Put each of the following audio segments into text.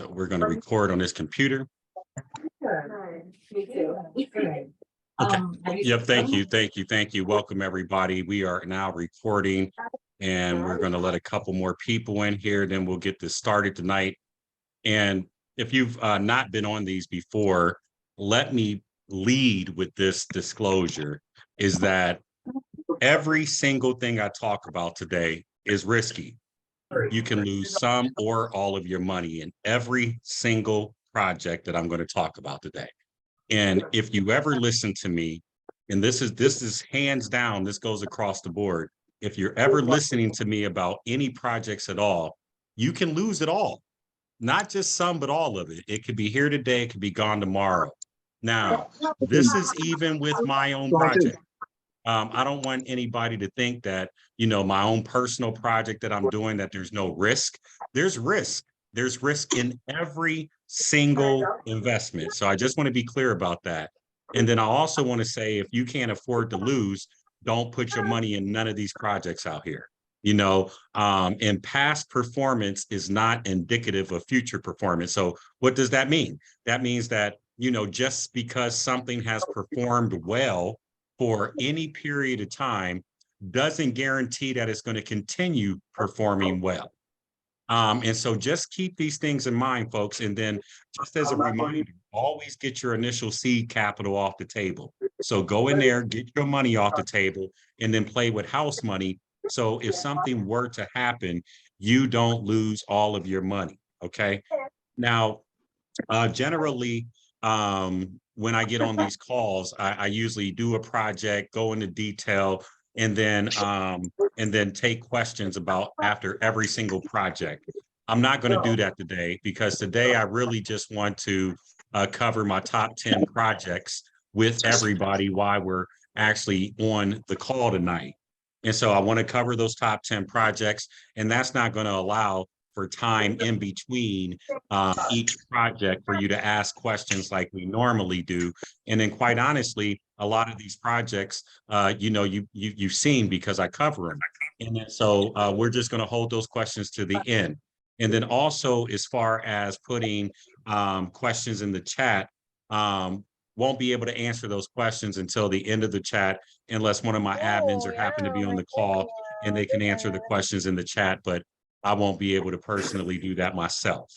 So we're going to record on this computer. Me too. Okay. Yep. Thank you. Thank you. Thank you. Welcome, everybody. We are now recording, and we're going to let a couple more people in here. Then we'll get this started tonight. And if you've not been on these before, let me lead with this disclosure, is that every single thing I talk about today is risky. You can lose some or all of your money in every single project that I'm going to talk about today. And if you ever listen to me, and this is hands down, this goes across the board. If you're ever listening to me about any projects at all, you can lose it all. Not just some, but all of it. It could be here today, it could be gone tomorrow. Now, this is even with my own project. I don't want anybody to think that, my own personal project that I'm doing, that there's no risk. There's risk. There's risk in every single investment. So I just want to be clear about that. And then I also want to say, if you can't afford to lose, don't put your money in none of these projects out here. And past performance is not indicative of future performance. So what does that mean? That means that, just because something has performed well for any period of time doesn't guarantee that it's going to continue performing well. And so just keep these things in mind, folks. And then just as a reminder, always get your initial seed capital off the table. So go in there, get your money off the table, and then play with house money. So if something were to happen, you don't lose all of your money. Okay. Now, generally, when I get on these calls, I usually do a project, go into detail, and then take questions about after every single project. I'm not going to do that today, because today I really just want to cover my top 10 projects with everybody while we're actually on the call tonight. And so I want to cover those top 10 projects, and that's not going to allow for time in between each project for you to ask questions like we normally do. And then, quite honestly, a lot of these projects, you've seen because I cover them. And then, so we're just going to hold those questions to the end. And then also, as far as putting questions in the chat, won't be able to answer those questions until the end of the chat, unless one of my admins or happen to be on the call and they can answer the questions in the chat. But I won't be able to personally do that myself.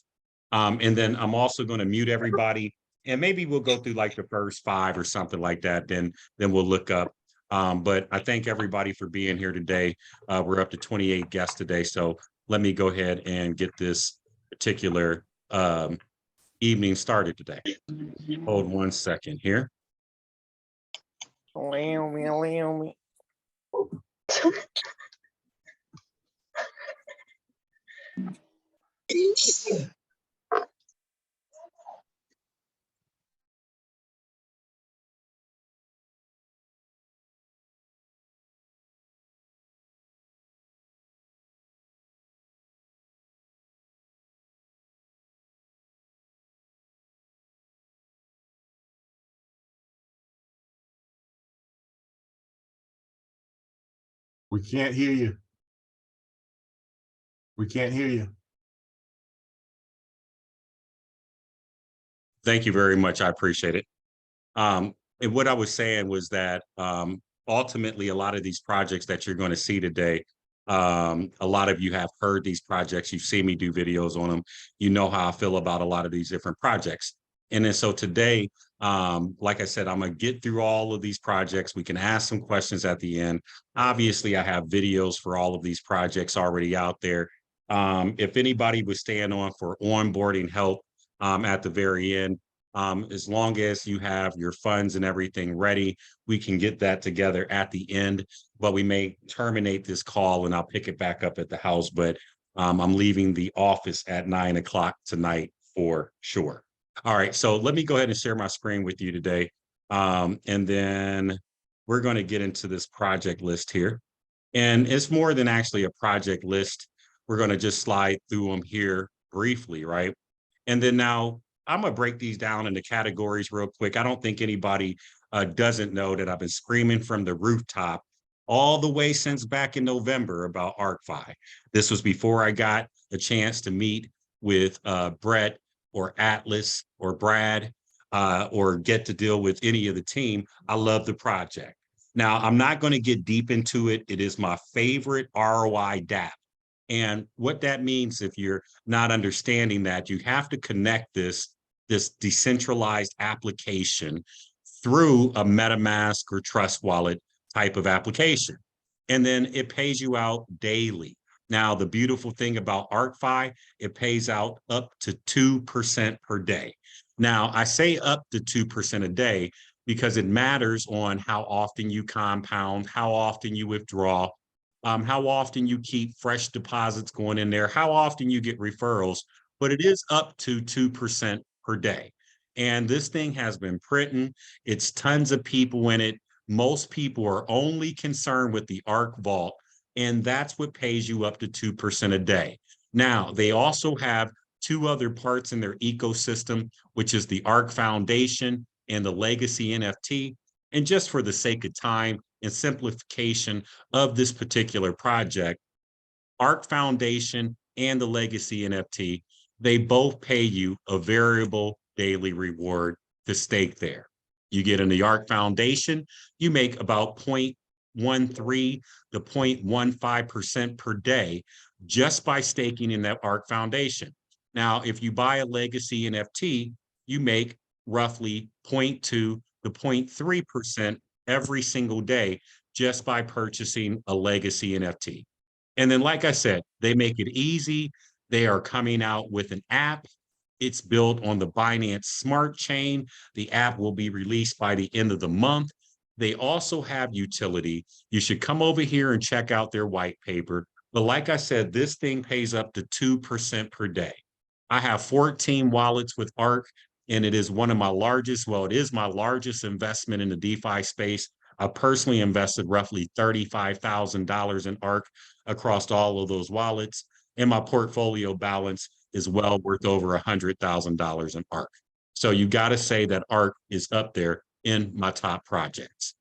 And then I'm also going to mute everybody, and maybe we'll go through like the first 5 or something like that. Then we'll look up. But I thank everybody for being here today. We're up to 28 guests today. So let me go ahead and get this particular evening started today. Hold 1 second here. We can't hear you. We can't hear you. Thank you very much. I appreciate it. And what I was saying was that ultimately, a lot of these projects that you're going to see today, a lot of you have heard these projects. You've seen me do videos on them. You know how I feel about a lot of these different projects. And then so today, like I said, I'm going to get through all of these projects. We can ask some questions at the end. Obviously, I have videos for all of these projects already out there. If anybody was staying on for onboarding help at the very end, as long as you have your funds and everything ready, we can get that together at the end. But we may terminate this call and I'll pick it back up at the house. But I'm leaving the office at 9 o'clock tonight for sure. All right, so let me go ahead and share my screen with you today. And then we're going to get into this project list here. And it's more than actually a project list. We're going to just slide through them here briefly, right? And then now I'm going to break these down into categories real quick. I don't think anybody doesn't know that I've been screaming from the rooftop all the way since back in November about ARK-FI. This was before I got a chance to meet with Brett or Atlas or Brad, or get to deal with any of the team. I love the project. Now, I'm not going to get deep into it. It is my favorite ROI DApp. And what that means, if you're not understanding that, you have to connect this decentralized application through a MetaMask or Trust Wallet type of application. And then it pays you out daily. Now, the beautiful thing about ARK-FI, it pays out up to 2% per day. Now, I say up to 2% a day because it matters on how often you compound, how often you withdraw, how often you keep fresh deposits going in there, how often you get referrals, but it is up to 2% per day. And this thing has been printing. It's tons of people in it. Most people are only concerned with the ARK Vault, and that's what pays you up to 2% a day. Now, they also have two other parts in their ecosystem, which is the ARK Foundation and the Legacy NFT. And just for the sake of time and simplification of this particular project, ARK Foundation and the Legacy NFT, they both pay you a variable daily reward to stake there. You get in the ARK Foundation, you make about 0.13 to 0.15% per day just by staking in that ARK Foundation. Now, if you buy a Legacy NFT, you make roughly 0.2 to 0.3% every single day just by purchasing a Legacy NFT. And then, like I said, they make it easy. They are coming out with an app. It's built on the Binance Smart Chain. The app will be released by the end of the month. They also have utility. You should come over here and check out their white paper. But like I said, this thing pays up to 2% per day. I have 14 wallets with ARK, and it is one of my largest, well, it is my largest investment in the DeFi space. I personally invested roughly $35,000 in ARK across all of those wallets, and my portfolio balance is well worth over $100,000 in ARK. So you got to say that ARK is up there in my top projects.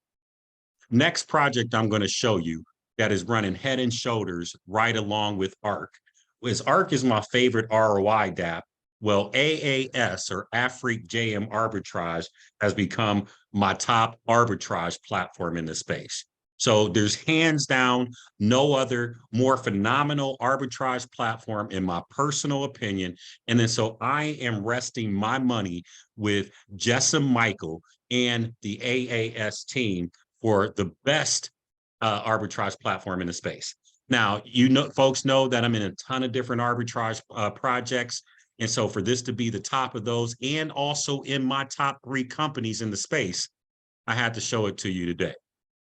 Next project I'm going to show you that is running head and shoulders right along with ARK is ARK is my favorite ROI DApp. Well, AAS or Afrique JM Arbitrage has become my top arbitrage platform in the space. So there's hands down no other more phenomenal arbitrage platform in my personal opinion. And then so I am resting my money with Jessam Michael and the AAS team for the best arbitrage platform in the space. Now, you know, folks know that I'm in a ton of different arbitrage projects. And so for this to be the top of those and also in my top 3 companies in the space, I had to show it to you today.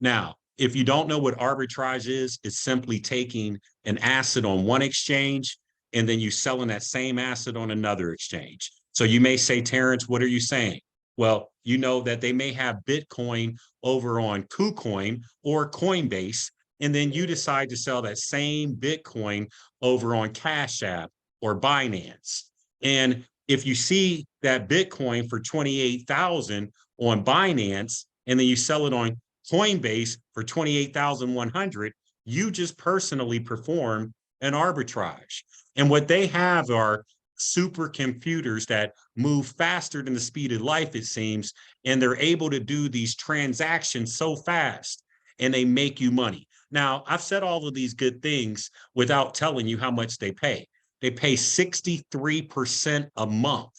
Now, if you don't know what arbitrage is, it's simply taking an asset on one exchange and then you selling that same asset on another exchange. So you may say, Terrence, what are you saying? Well, you know that they may have Bitcoin over on KuCoin or Coinbase, and then you decide to sell that same Bitcoin over on Cash App or Binance. And if you see that Bitcoin for 28,000 on Binance, and then you sell it on Coinbase for 28,100, you just personally perform an arbitrage. And what they have are supercomputers that move faster than the speed of light, it seems, and they're able to do these transactions so fast, and they make you money. Now, I've said all of these good things without telling you how much they pay. They pay 63% a month.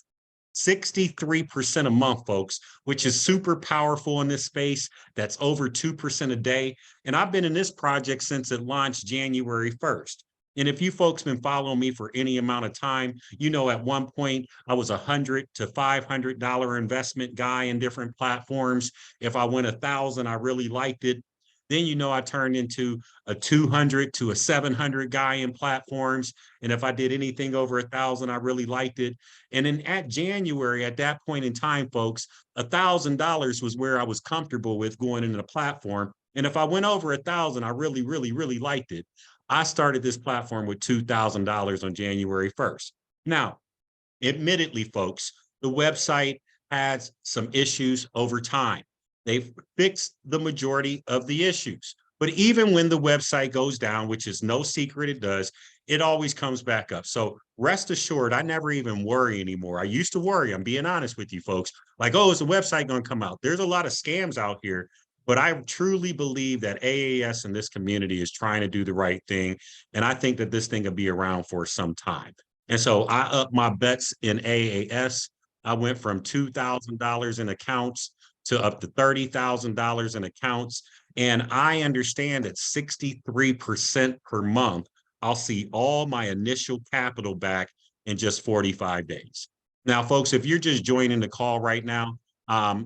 63% a month, folks, which is super powerful in this space. That's over 2% a day. And I've been in this project since it launched January 1st. And if you folks been following me for any amount of time, you know, at one point I was $100 to $500 investment guy in different platforms. If I went 1,000, I really liked it. Then, you know, I turned into a 200 to a 700 guy in platforms. And if I did anything over 1,000, I really liked it. And then at January, at that point in time, folks, $1,000 was where I was comfortable with going into the platform. And if I went over 1,000, I really, really, really liked it. I started this platform with $2,000 on January 1st. Now, admittedly, folks, the website has some issues over time. They've fixed the majority of the issues. But even when the website goes down, which is no secret it does, it always comes back up. So rest assured, I never even worry anymore. I used to worry, I'm being honest with you folks, like, oh, is the website going to come out? There's a lot of scams out here, but I truly believe that AAS and this community is trying to do the right thing. And I think that this thing will be around for some time. And so I upped my bets in AAS. I went from $2,000 in accounts to up to $30,000 in accounts. And I understand that 63% per month, I'll see all my initial capital back in just 45 days. Now, folks, if you're just joining the call right now,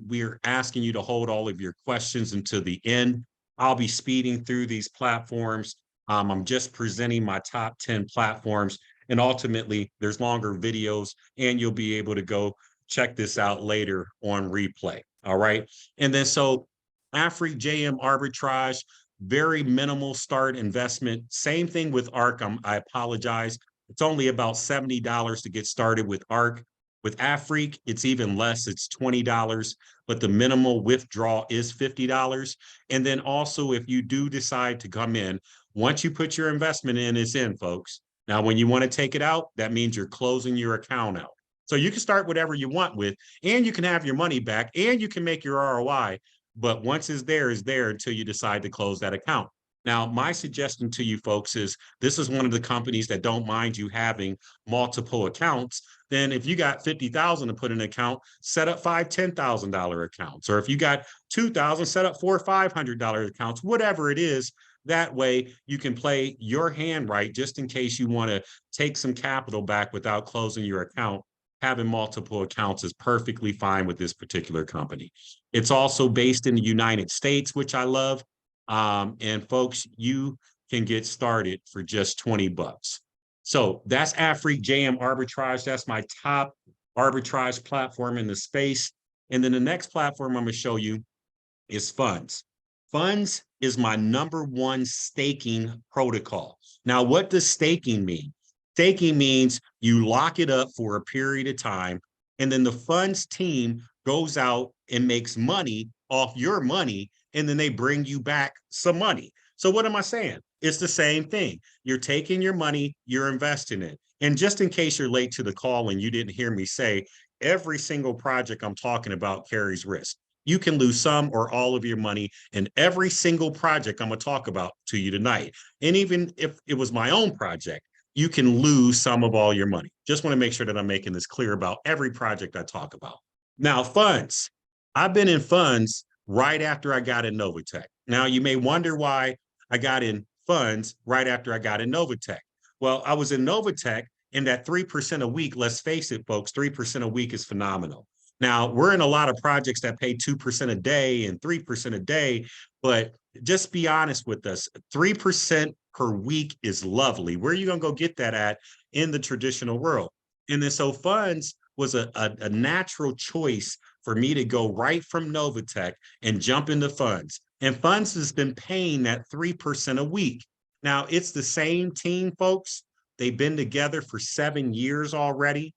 we're asking you to hold all of your questions until the end. I'll be speeding through these platforms. I'm just presenting my top 10 platforms, and ultimately there's longer videos, and you'll be able to go check this out later on replay. All right. And then so AFRI JM Arbitrage, very minimal start investment. Same thing with ARK. I apologize. It's only about $70 to get started with ARK. With AFRI, it's even less. It's $20, but the minimal withdrawal is $50. And then also, if you do decide to come in, once you put your investment in, it's in, folks. Now, when you want to take it out, that means you're closing your account out. So you can start whatever you want with, and you can have your money back, and you can make your ROI. But once it's there until you decide to close that account. Now, my suggestion to you folks is this is one of the companies that don't mind you having multiple accounts. Then if you got 50,000 to put in an account, set up $10,000 accounts. Or if you got 2,000, set up $400 or $500 accounts, whatever it is. That way you can play your hand right, just in case you want to take some capital back without closing your account. Having multiple accounts is perfectly fine with this particular company. It's also based in the United States, which I love. And folks, you can get started for just 20 bucks. So that's AFRI JM Arbitrage. That's my top arbitrage platform in the space. And then the next platform I'm going to show you is Funds. Funds is my #1 staking protocol. Now, what does staking mean? Staking means you lock it up for a period of time, and then the funds team goes out and makes money off your money, and then they bring you back some money. So what am I saying? It's the same thing. You're taking your money, you're investing it. And just in case you're late to the call and you didn't hear me say, every single project I'm talking about carries risk. You can lose some or all of your money in every single project I'm going to talk about to you tonight. And even if it was my own project, you can lose some of all your money. Just want to make sure that I'm making this clear about every project I talk about. Now, funds. I've been in funds right after I got in Novatech. Now, you may wonder why I got in funds right after I got in Novatech. Well, I was in Novatech, and that 3% a week, let's face it, folks, 3% a week is phenomenal. Now, we're in a lot of projects that pay 2% a day and 3% a day, but just be honest with us, 3% per week is lovely. Where are you going to go get that at in the traditional world? And then so funds was a natural choice for me to go right from Novatech and jump into funds. And funds has been paying that 3% a week. Now, it's the same team, folks. They've been together for 7 years already.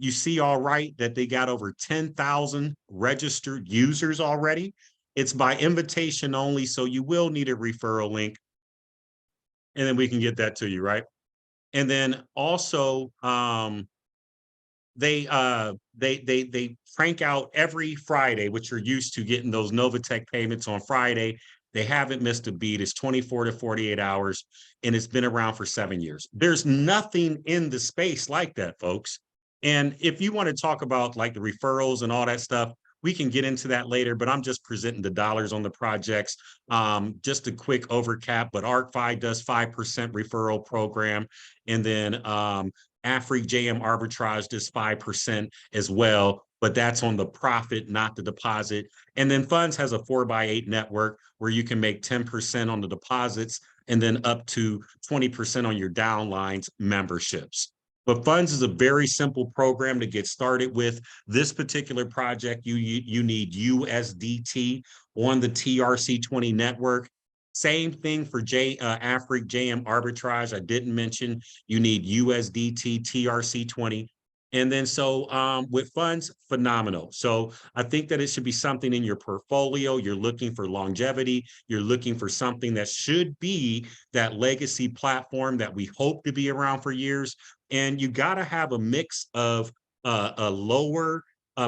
You see, all right, that they got over 10,000 registered users already. It's by invitation only, so you will need a referral link. And then we can get that to you, right? And then also, they crank out every Friday, which you're used to getting those Novatech payments on Friday. They haven't missed a beat. It's 24 to 48 hours, and it's been around for 7 years. There's nothing in the space like that, folks. And if you want to talk about like the referrals and all that stuff, we can get into that later, but I'm just presenting the dollars on the projects. Just a quick overcap, but ARK-FI does 5% referral program. And then AFRI JM Arbitrage does 5% as well, but that's on the profit, not the deposit. And then Funds has a 4x8 network where you can make 10% on the deposits and then up to 20% on your downlines memberships. But Funds is a very simple program to get started with. This particular project, you need USDT on the TRC20 network. Same thing for AFRI JM Arbitrage. I didn't mention you need USDT TRC20. And then so with funds, phenomenal. So I think that it should be something in your portfolio. You're looking for longevity. You're looking for something that should be that legacy platform that we hope to be around for years. And you got to have a mix of a lower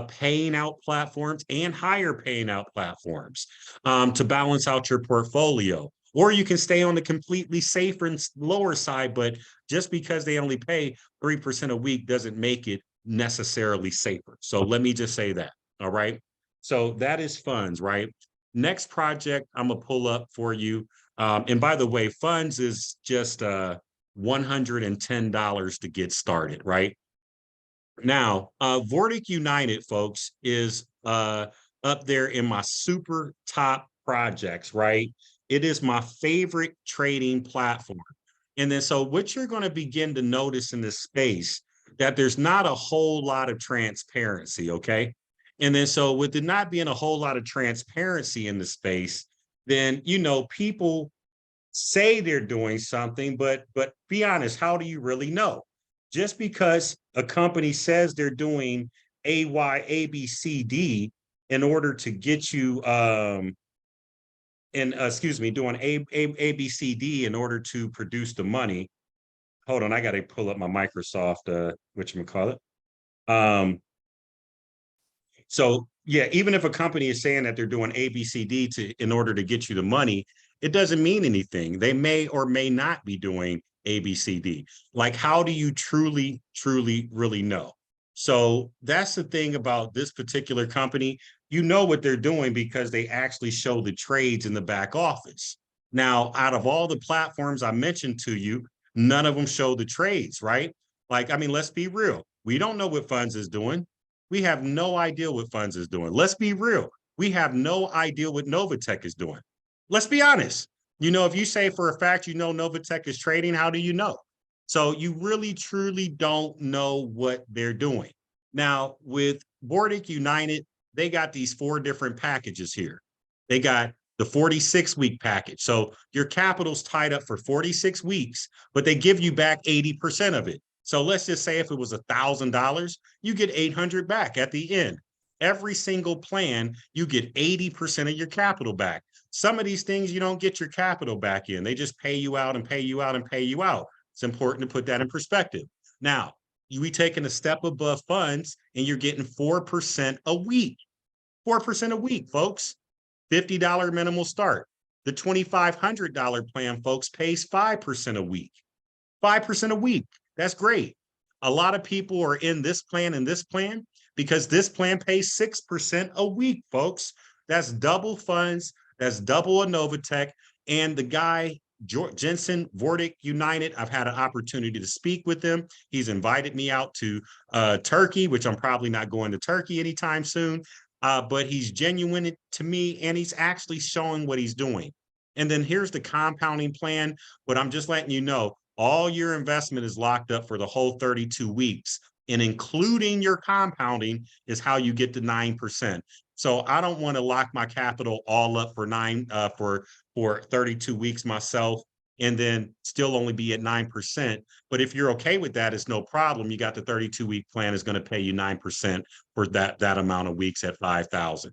paying out platforms and higher paying out platforms to balance out your portfolio. Or you can stay on the completely safer and lower side, but just because they only pay 3% a week doesn't make it necessarily safer. So let me just say that. All right. So that is funds, right? Next project I'm gonna pull up for you. And by the way, funds is just $110 to get started, right? Now, Vortic United, folks, is up there in my super top projects, right? It is my favorite trading platform. And then so what you're going to begin to notice in this space that there's not a whole lot of transparency, okay? And then so with there not being a whole lot of transparency in the space, then people say they're doing something, but be honest, how do you really know? Just because a company says they're doing ABCD in order to get you doing ABCD in order to produce the money. Hold on, I got to pull up my Microsoft whatchamacallit. So yeah, even if a company is saying that they're doing ABCD in order to get you the money, it doesn't mean anything. They may or may not be doing ABCD. Like, how do you truly, really know? So that's the thing about this particular company. You know what they're doing because they actually show the trades in the back office. Now, out of all the platforms I mentioned to you, none of them show the trades, right? Like, I mean, let's be real. We don't know what funds is doing. We have no idea what funds is doing. Let's be real. We have no idea what Novatech is doing. Let's be honest. If you say for a fact, Novatech is trading, how do you know? So you really, truly don't know what they're doing. Now, with Vortic United, they got these 4 different packages here. They got the 46-week package. So your capital's tied up for 46 weeks, but they give you back 80% of it. So let's just say if it was $1,000, you get 800 back at the end. Every single plan, you get 80% of your capital back. Some of these things, you don't get your capital back in. They just pay you out and pay you out and pay you out. It's important to put that in perspective. Now, we taking a step above funds and you're getting 4% a week. 4% a week, folks. $50 minimal start. The $2,500 plan, folks, pays 5% a week. 5% a week. That's great. A lot of people are in this plan and this plan because this plan pays 6% a week, folks. That's double funds. That's double a Novatech. And the guy, Jensen Vortic United, I've had an opportunity to speak with him. He's invited me out to Turkey, which I'm probably not going to Turkey anytime soon. But he's genuine to me, and he's actually showing what he's doing. And then here's the compounding plan, but I'm just letting you know, all your investment is locked up for the whole 32 weeks, and including your compounding is how you get to 9%. So I don't want to lock my capital all up for 32 weeks myself and then still only be at 9%. But if you're okay with that, it's no problem. You got the 32-week plan is going to pay you 9% for that amount of weeks at 5,000.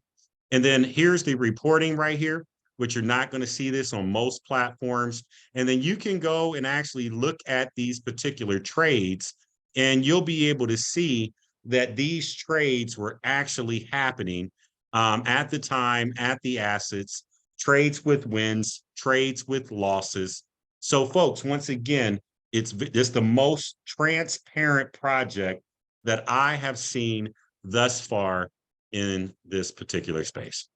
And then here's the reporting right here, which you're not going to see this on most platforms. And then you can go and actually look at these particular trades, and you'll be able to see that these trades were actually happening at the time, at the assets, trades with wins, trades with losses. So folks, once again, it's the most transparent project that I have seen thus far in this particular space.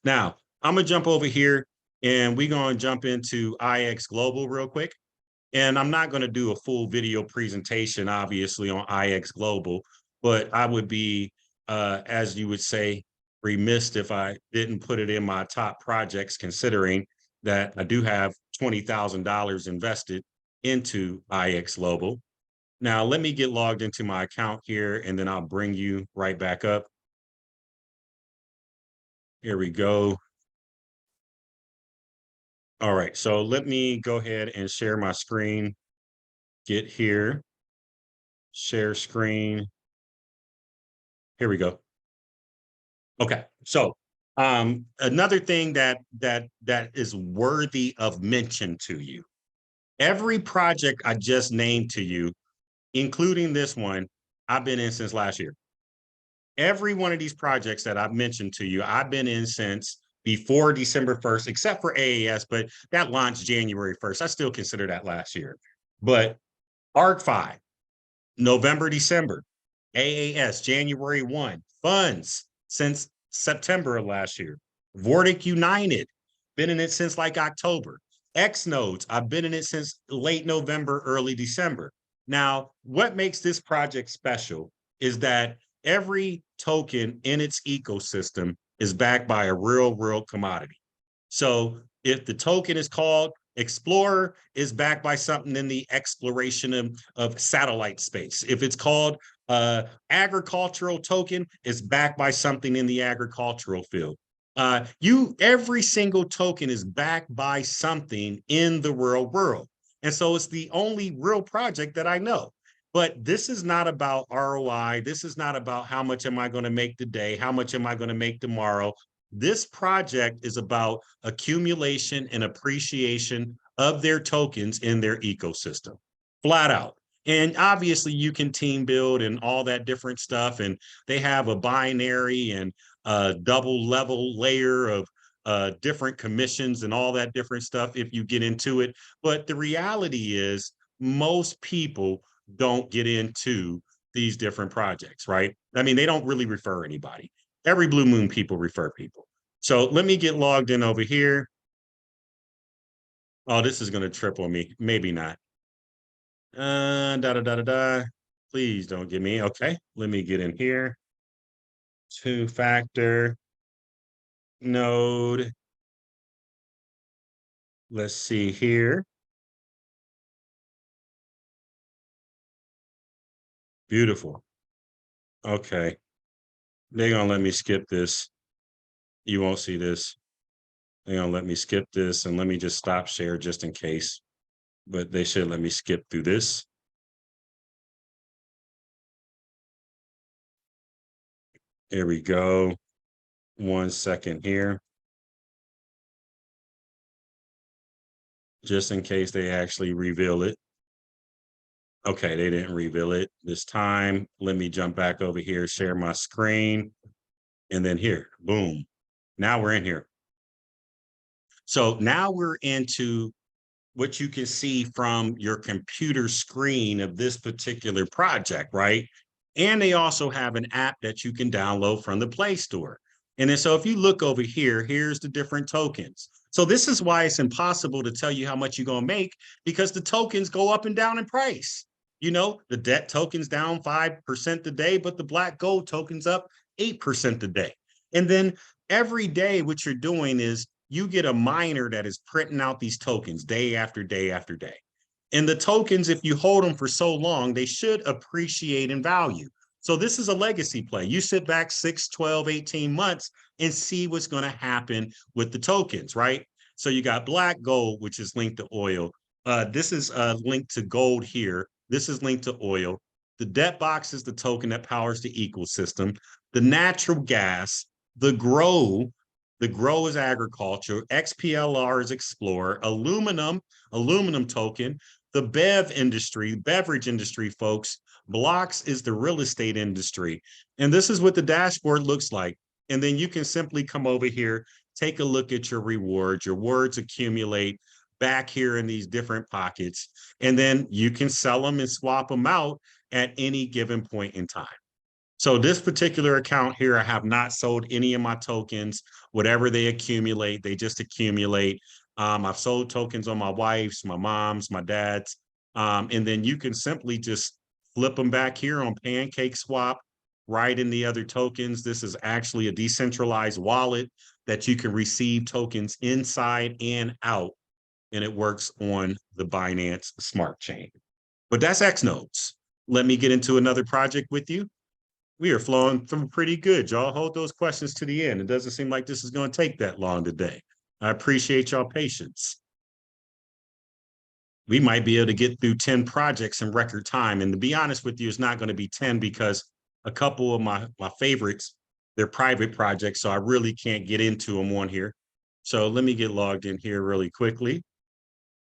Now, I'm going to jump over here and we're going to jump into IX Global real quick. And I'm not going to do a full video presentation, obviously, on IX Global, but I would be, as you would say, remiss if I didn't put it in my top projects, considering that I do have $20,000 invested into IX Global. Now, let me get logged into my account here, and then I'll bring you right back up. Here we go. All right, so let me go ahead and share my screen, get here, Share screen. Here we go. Okay, so another thing that is worthy of mention to you. Every project I just named to you, including this one, I've been in since last year. Every one of these projects that I've mentioned to you, I've been in since before December 1st, except for AAS, but that launched January 1st. I still consider that last year. But ARK-FI, November, December, AAS, January 1, funds since September of last year. Vortic United, been in it since like October. X nodes, I've been in it since late November, early December. Now, what makes this project special is that every token in its ecosystem is backed by a real commodity. So if the token is called Explorer, is backed by something in the exploration of satellite space. If it's called agricultural token, is backed by something in the agricultural field. Every single token is backed by something in the real world. And so it's the only real project that I know. But this is not about ROI. This is not about how much am I going to make today? How much am I going to make tomorrow? This project is about accumulation and appreciation of their tokens in their ecosystem, flat out. And obviously you can team build and all that different stuff. And they have a binary and a double level layer of different commissions and all that different stuff if you get into it. But the reality is most people don't get into these different projects, right? I mean, they don't really refer anybody. Every blue moon people refer people. So let me get logged in over here. Oh, this is going to trip on me. Maybe not. Please don't get me. Okay, let me get in here. Two-factor node. Let's see here. Beautiful. Okay. They're going to let me skip this. You won't see this. They're going to let me skip this, and let me just stop share just in case. But they should let me skip through this. Here we go. 1 second here. Just in case they actually reveal it. Okay, they didn't reveal it this time. Let me jump back over here, share my screen. And then here, boom. Now we're in here. So now we're into what you can see from your computer screen of this particular project, right? And they also have an app that you can download from the Play Store. And then so if you look over here, here's the different tokens. So this is why it's impossible to tell you how much you're going to make, because the tokens go up and down in price. You know, the debt token's down 5% a day, but the black gold token's up 8% a day. And then every day what you're doing is you get a miner that is printing out these tokens day after day after day. And the tokens, if you hold them for so long, they should appreciate in value. So this is a legacy play. You sit back 6, 12, 18 months and see what's going to happen with the tokens, right? So you got black gold, which is linked to oil. This is linked to gold here. This is linked to oil. The debt box is the token that powers the ecosystem. The natural gas, the grow is agriculture, XPLR is explorer, aluminum token, the beverage industry, folks. Blocks is the real estate industry. And this is what the dashboard looks like. And then you can simply come over here, take a look at your rewards. Your rewards accumulate back here in these different pockets. And then you can sell them and swap them out at any given point in time. So this particular account here, I have not sold any of my tokens. Whatever they accumulate, they just accumulate. I've sold tokens on my wife's, my mom's, my dad's. And then you can simply just flip them back here on Pancake Swap, right in the other tokens. This is actually a decentralized wallet that you can receive tokens inside and out. And it works on the Binance Smart Chain. But that's X nodes. Let me get into another project with you. We are flowing through pretty good. Y'all hold those questions to the end. It doesn't seem like this is going to take that long today. I appreciate y'all patience. we might be able to get through 10 projects in record time. And to be honest with you, it's not going to be 10 because a couple of my favorites, they're private projects, so I really can't get into them on here. So let me get logged in here really quickly.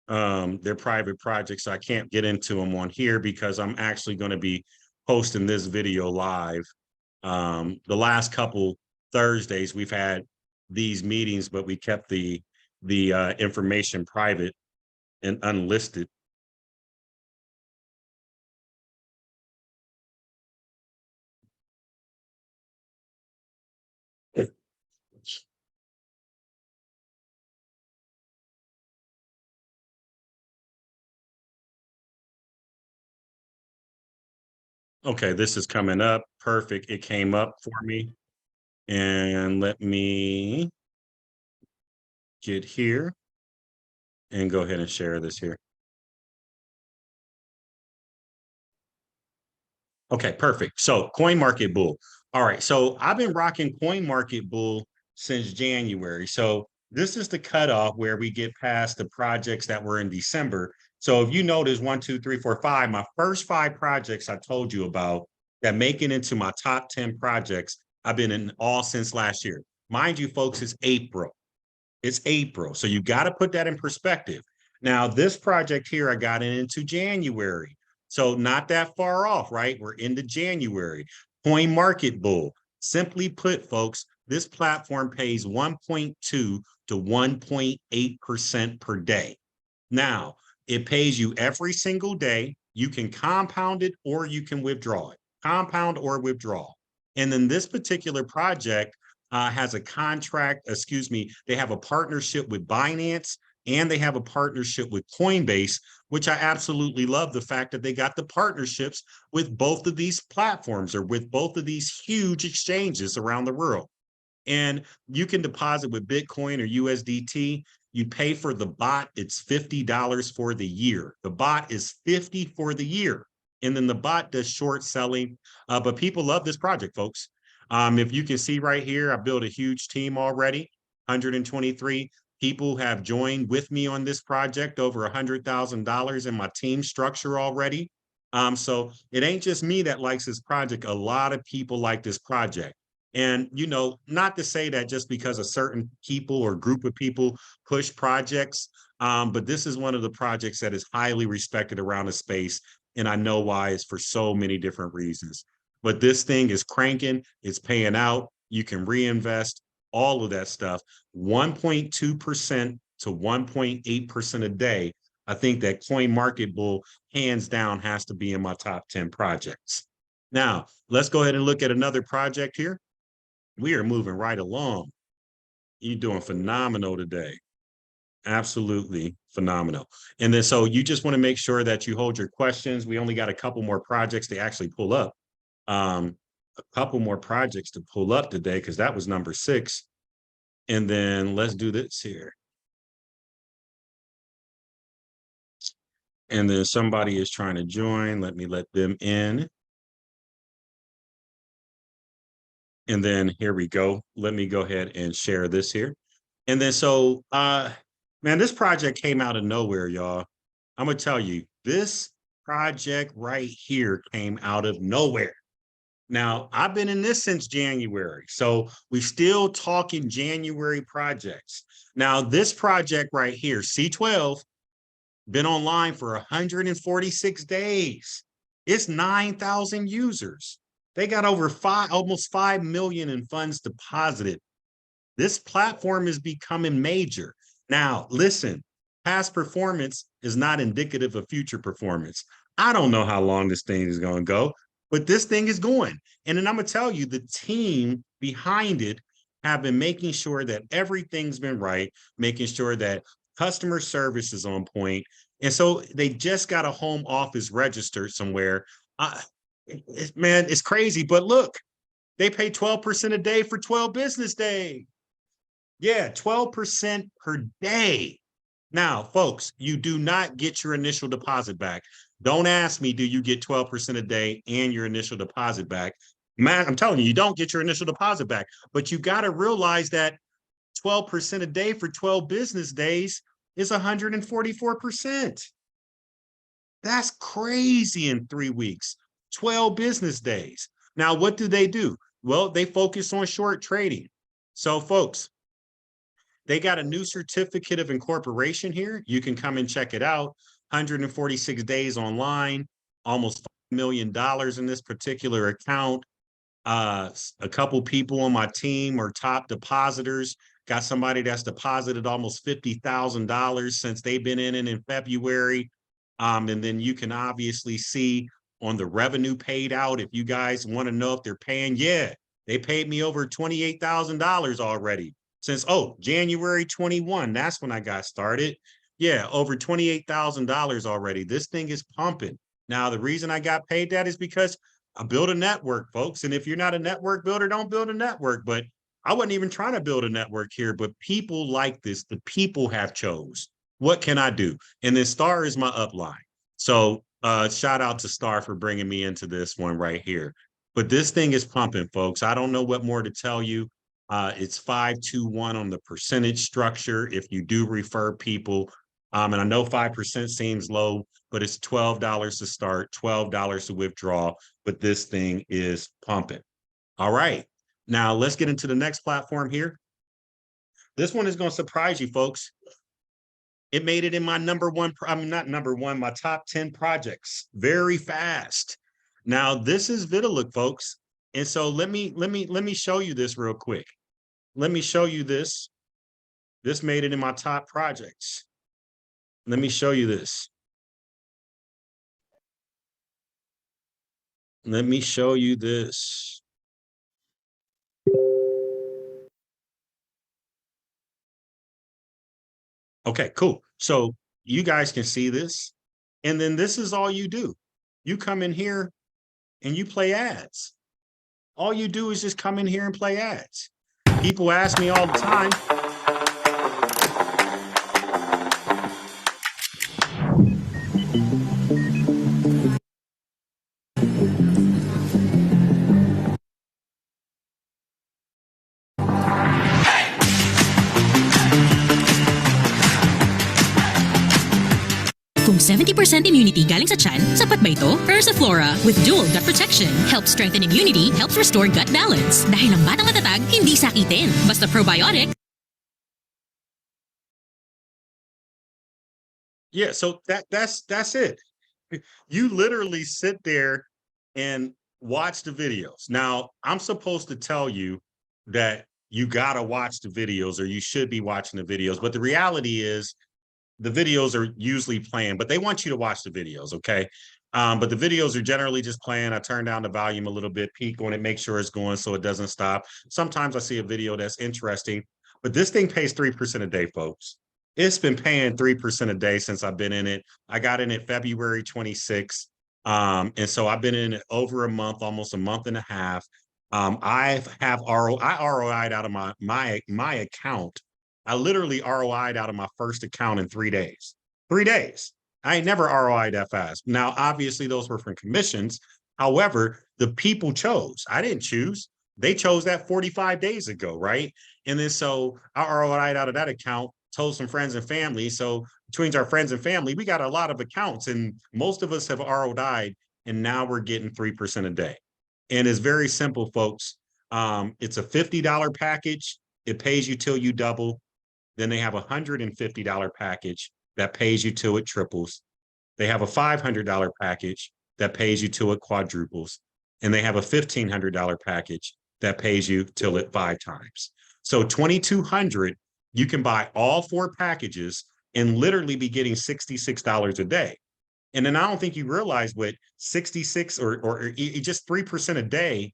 They're private projects, so I can't get into them on here because I'm actually going to be posting this video live. The last couple Thursdays, we've had these meetings, but we kept the information private and unlisted. Okay, this is coming up. Perfect. It came up for me. And let me get here and go ahead and share this here. Okay, perfect. So CoinMarketBull. All right, so I've been rocking CoinMarketBull since January. So this is the cutoff where we get past the projects that were in December. So if you notice 1, 2, 3, 4, 5, my first 5 projects I told you about that make it into my top 10 projects, I've been in all since last year. Mind you, folks, it's April. It's April. So you got to put that in perspective. Now, this project here, I got it into January. So not that far off, right? We're into January. CoinMarketBull. Simply put, folks, this platform pays 1.2 to 1.8% per day. Now, it pays you every single day. You can compound it or you can withdraw it. Compound or withdraw. And then this particular project has a contract, they have a partnership with Binance and they have a partnership with Coinbase, which I absolutely love the fact that they got the partnerships with both of these platforms or with both of these huge exchanges around the world. And you can deposit with Bitcoin or USDT. You pay for the bot. It's $50 for the year. The bot is $50 for the year. And then the bot does short selling. But people love this project, folks. If you can see right here, I built a huge team already. 123 people have joined with me on this project, over $100,000 in my team structure already. So it ain't just me that likes this project. A lot of people like this project. And, you know, not to say that just because a certain people or group of people push projects, but this is one of the projects that is highly respected around the space. And I know why. It's for so many different reasons. But this thing is cranking. It's paying out. You can reinvest, all of that stuff. 1.2% to 1.8% a day. I think that CoinMarketBull, hands down, has to be in my top 10 projects. Now, let's go ahead and look at another project here. We are moving right along. You're doing phenomenal today. Absolutely phenomenal. And then so you just want to make sure that you hold your questions. We only got a couple more projects to actually pull up. A couple more projects to pull up today because that was number 6. And then let's do this here. And then somebody is trying to join. Let me let them in. And then here we go. Let me go ahead and share this here. And then so, man, this project came out of nowhere, y'all. I'm going to tell you, this project right here came out of nowhere. Now, I've been in this since January, so we're still talking January projects. Now, this project right here, C12, been online for 146 days. It's 9,000 users. They got over almost 5 million in funds deposited. This platform is becoming major. Now, listen, past performance is not indicative of future performance. I don't know how long this thing is going to go, but this thing is going. And then I'm going to tell you, the team behind it have been making sure that everything's been right, making sure that customer service is on point. And so they just got a home office registered somewhere. Man, it's crazy, but look, they pay 12% a day for 12 business days. Yeah, 12% per day. Now, folks, you do not get your initial deposit back. Don't ask me, do you get 12% a day and your initial deposit back? Man, I'm telling you, you don't get your initial deposit back. But you got to realize that 12% a day for 12 business days is 144%. That's crazy in 3 weeks, 12 business days. Now, what do? Well, they focus on short trading. So folks, they got a new certificate of incorporation here. You can come and check it out. 146 days online, almost $5 million in this particular account. A couple people on my team are top depositors. Got somebody that's deposited almost $50,000 since they've been in it in February. And then you can obviously see on the revenue paid out, if you guys want to know if they're paying, yeah, they paid me over $28,000 already since, January 21. That's when I got started. Yeah, over $28,000 already. This thing is pumping. Now, the reason I got paid that is because I build a network, folks. And if you're not a network builder, don't build a network. But I wasn't even trying to build a network here, but people like this. The people have chose. What can I do? And then Star is my upline. So shout out to Star for bringing me into this one right here. But this thing is pumping, folks. I don't know what more to tell you. It's 5-2-1 on the percentage structure if you do refer people. And I know 5% seems low, but it's $12 to start, $12 to withdraw. But this thing is pumping. All right. Now let's get into the next platform here. This one is going to surprise you, folks. It made it in my my top 10 projects very fast. Now this is Vitalik, folks. And so let me show you this real quick. Let me show you this. This made it in my top projects. Let me show you this. Let me show you this. Okay, cool. So you guys can see this. And then this is all you do. You come in here and you play ads. All you do is just come in here and play ads. People ask me all the time, Kung 70% immunity galing sa tiyan, sapat ba ito? Ursiflora with dual gut protection helps strengthen immunity, helps restore gut balance. Dahil ang batang matatag, hindi sakitin. Basta probiotic. yeah, so that's it. You literally sit there and watch the videos. Now, I'm supposed to tell you that you got to watch the videos or you should be watching the videos, but the reality is the videos are usually playing, but they want you to watch the videos, okay? But the videos are generally just playing. I turn down the volume a little bit, peek on it, make sure it's going so it doesn't stop. Sometimes I see a video that's interesting, but this thing pays 3% a day, folks. It's been paying 3% a day since I've been in it. I got in it February 26th. And so I've been in it over a month, almost a month and a half. I ROI'd out of my account. I literally ROI'd out of my first account in 3 days. 3 days. I ain't never ROI'd that fast. Now, obviously, those were from commissions. However, the people chose. I didn't choose. They chose that 45 days ago, right? And then so I ROI'd out of that account, told some friends and family. So between our friends and family, we got a lot of accounts, and most of us have ROI'd, and now we're getting 3% a day. And it's very simple, folks. It's a $50 package. It pays you till you double. Then they have a $150 package that pays you till it triples. They have a $500 package that pays you till it quadruples. And they have a $1,500 package that pays you till it 5 times. So $2,200, you can buy all 4 packages and literally be getting $66 a day. And then I don't think you realize what 66 or just 3% a day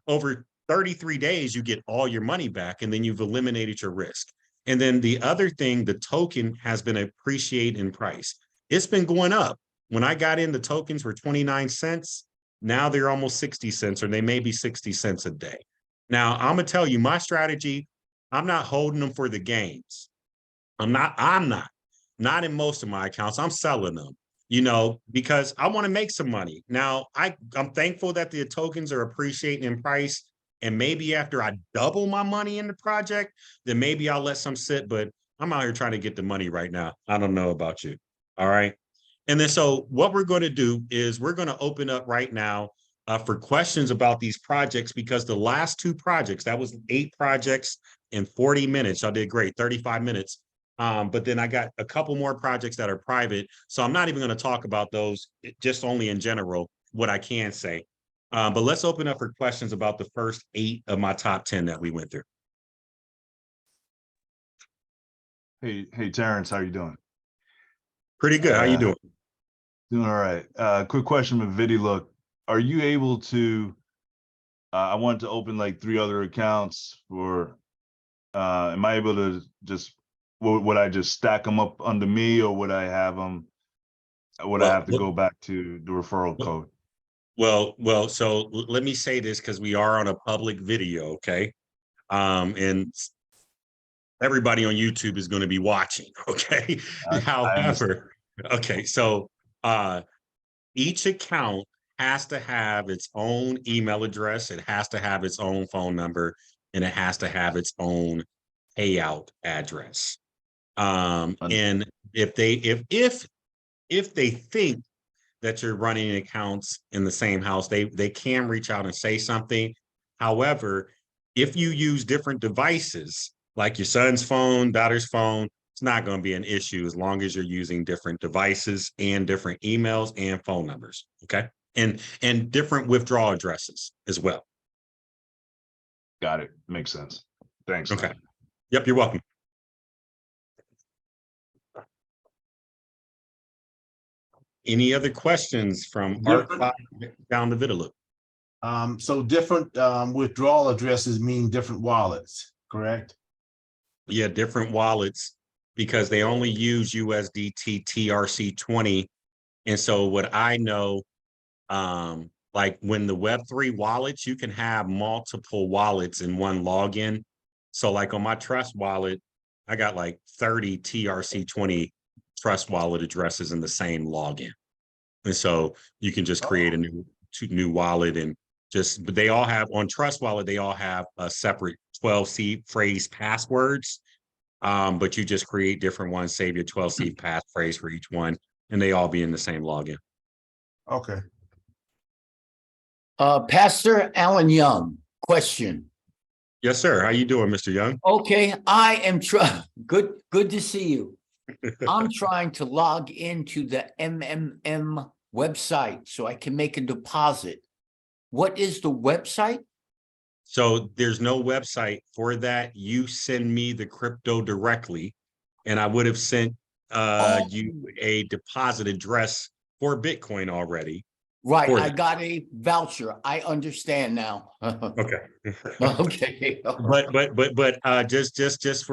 over 33 days, you get all your money back, and then you've eliminated your risk. And then the other thing, the token has been appreciated in price. It's been going up. When I got in, the tokens were 29 cents. Now they're almost 60 cents, or they may be 60 cents a day. Now, I'm going to tell you my strategy. I'm not holding them for the gains. I'm not in most of my accounts. I'm selling them, because I want to make some money. Now, I'm thankful that the tokens are appreciating in price. And maybe after I double my money in the project, then maybe I'll let some sit. But I'm out here trying to get the money right now. I don't know about you. All right. And then so what we're going to do is we're going to open up right now for questions about these projects, because the last 2 projects, that was 8 projects in 40 minutes. I did great, 35 minutes. But then I got a couple more projects that are private. So I'm not even going to talk about those, just only in general, what I can say. But let's open up for questions about the first 8 of my top 10 that we went through. Hey, Terrence, how you doing? Pretty good. How you doing? Doing all right. Quick question with VidiLook. Are you able to, I wanted to open like 3 other accounts for, am I able to just, would I just stack them up under me, or would I have them, I have to go back to the referral code? Well, so let me say this, because we are on a public video, okay? And everybody on YouTube is going to be watching, okay? However, okay, so each account has to have its own email address, it has to have its own phone number, and it has to have its own payout address. And if they think that you're running accounts in the same house, they can reach out and say something. However, if you use different devices, like your son's phone, daughter's phone, it's not going to be an issue as long as you're using different devices and different emails and phone numbers. Okay. And different withdrawal addresses as well. Got it. Makes sense. Thanks. Okay. Yep. You're welcome. Any other questions from ARK-FI down to VidiLook? So different withdrawal addresses mean different wallets, correct? Yeah, different wallets, because they only use USDT TRC20. And so what I know, like when the Web3 wallets, you can have multiple wallets in one login. So like on my Trust wallet, I got like 30 TRC20 Trust wallet addresses in the same login. And so you can just create a new wallet, and but they all have, on Trust wallet, they all have a separate 12-seed phrase passwords. But you just create different ones, save your 12-seed passphrase for each one, and they all be in the same login. Okay. Pastor Alan Young, question. Yes, sir. How you doing, Mr. Young? Okay, I am good to see you. I'm trying to log into the MMM website so I can make a deposit. What is the website? So there's no website for that. You send me the crypto directly, and I would have sent you a deposit address for Bitcoin already. Right, I got a voucher. I understand now. Okay. Okay. But just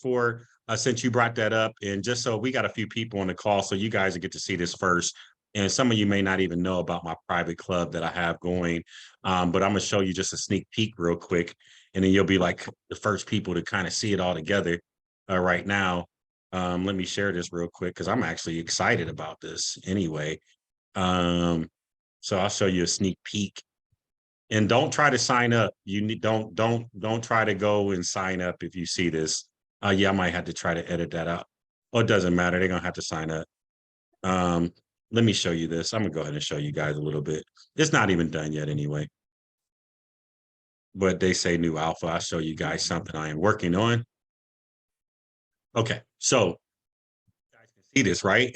for since you brought that up, and just so we got a few people on the call, so you guys will get to see this first. And some of you may not even know about my private club that I have going, but I'm gonna show you just a sneak peek real quick, and then you'll be like the first people to kind of see it all together right now. Let me share this real quick, because I'm actually excited about this anyway. So I'll show you a sneak peek, and don't try to sign up. You need don't try to go and sign up if you see this. Yeah, I might have to try to edit that out. Oh, it doesn't matter. They're gonna have to sign up. Let me show you this. I'm gonna go ahead and show you guys a little bit. It's not even done yet anyway. But they say new alpha. I'll show you guys something I am working on. Okay, so you guys can see this, right?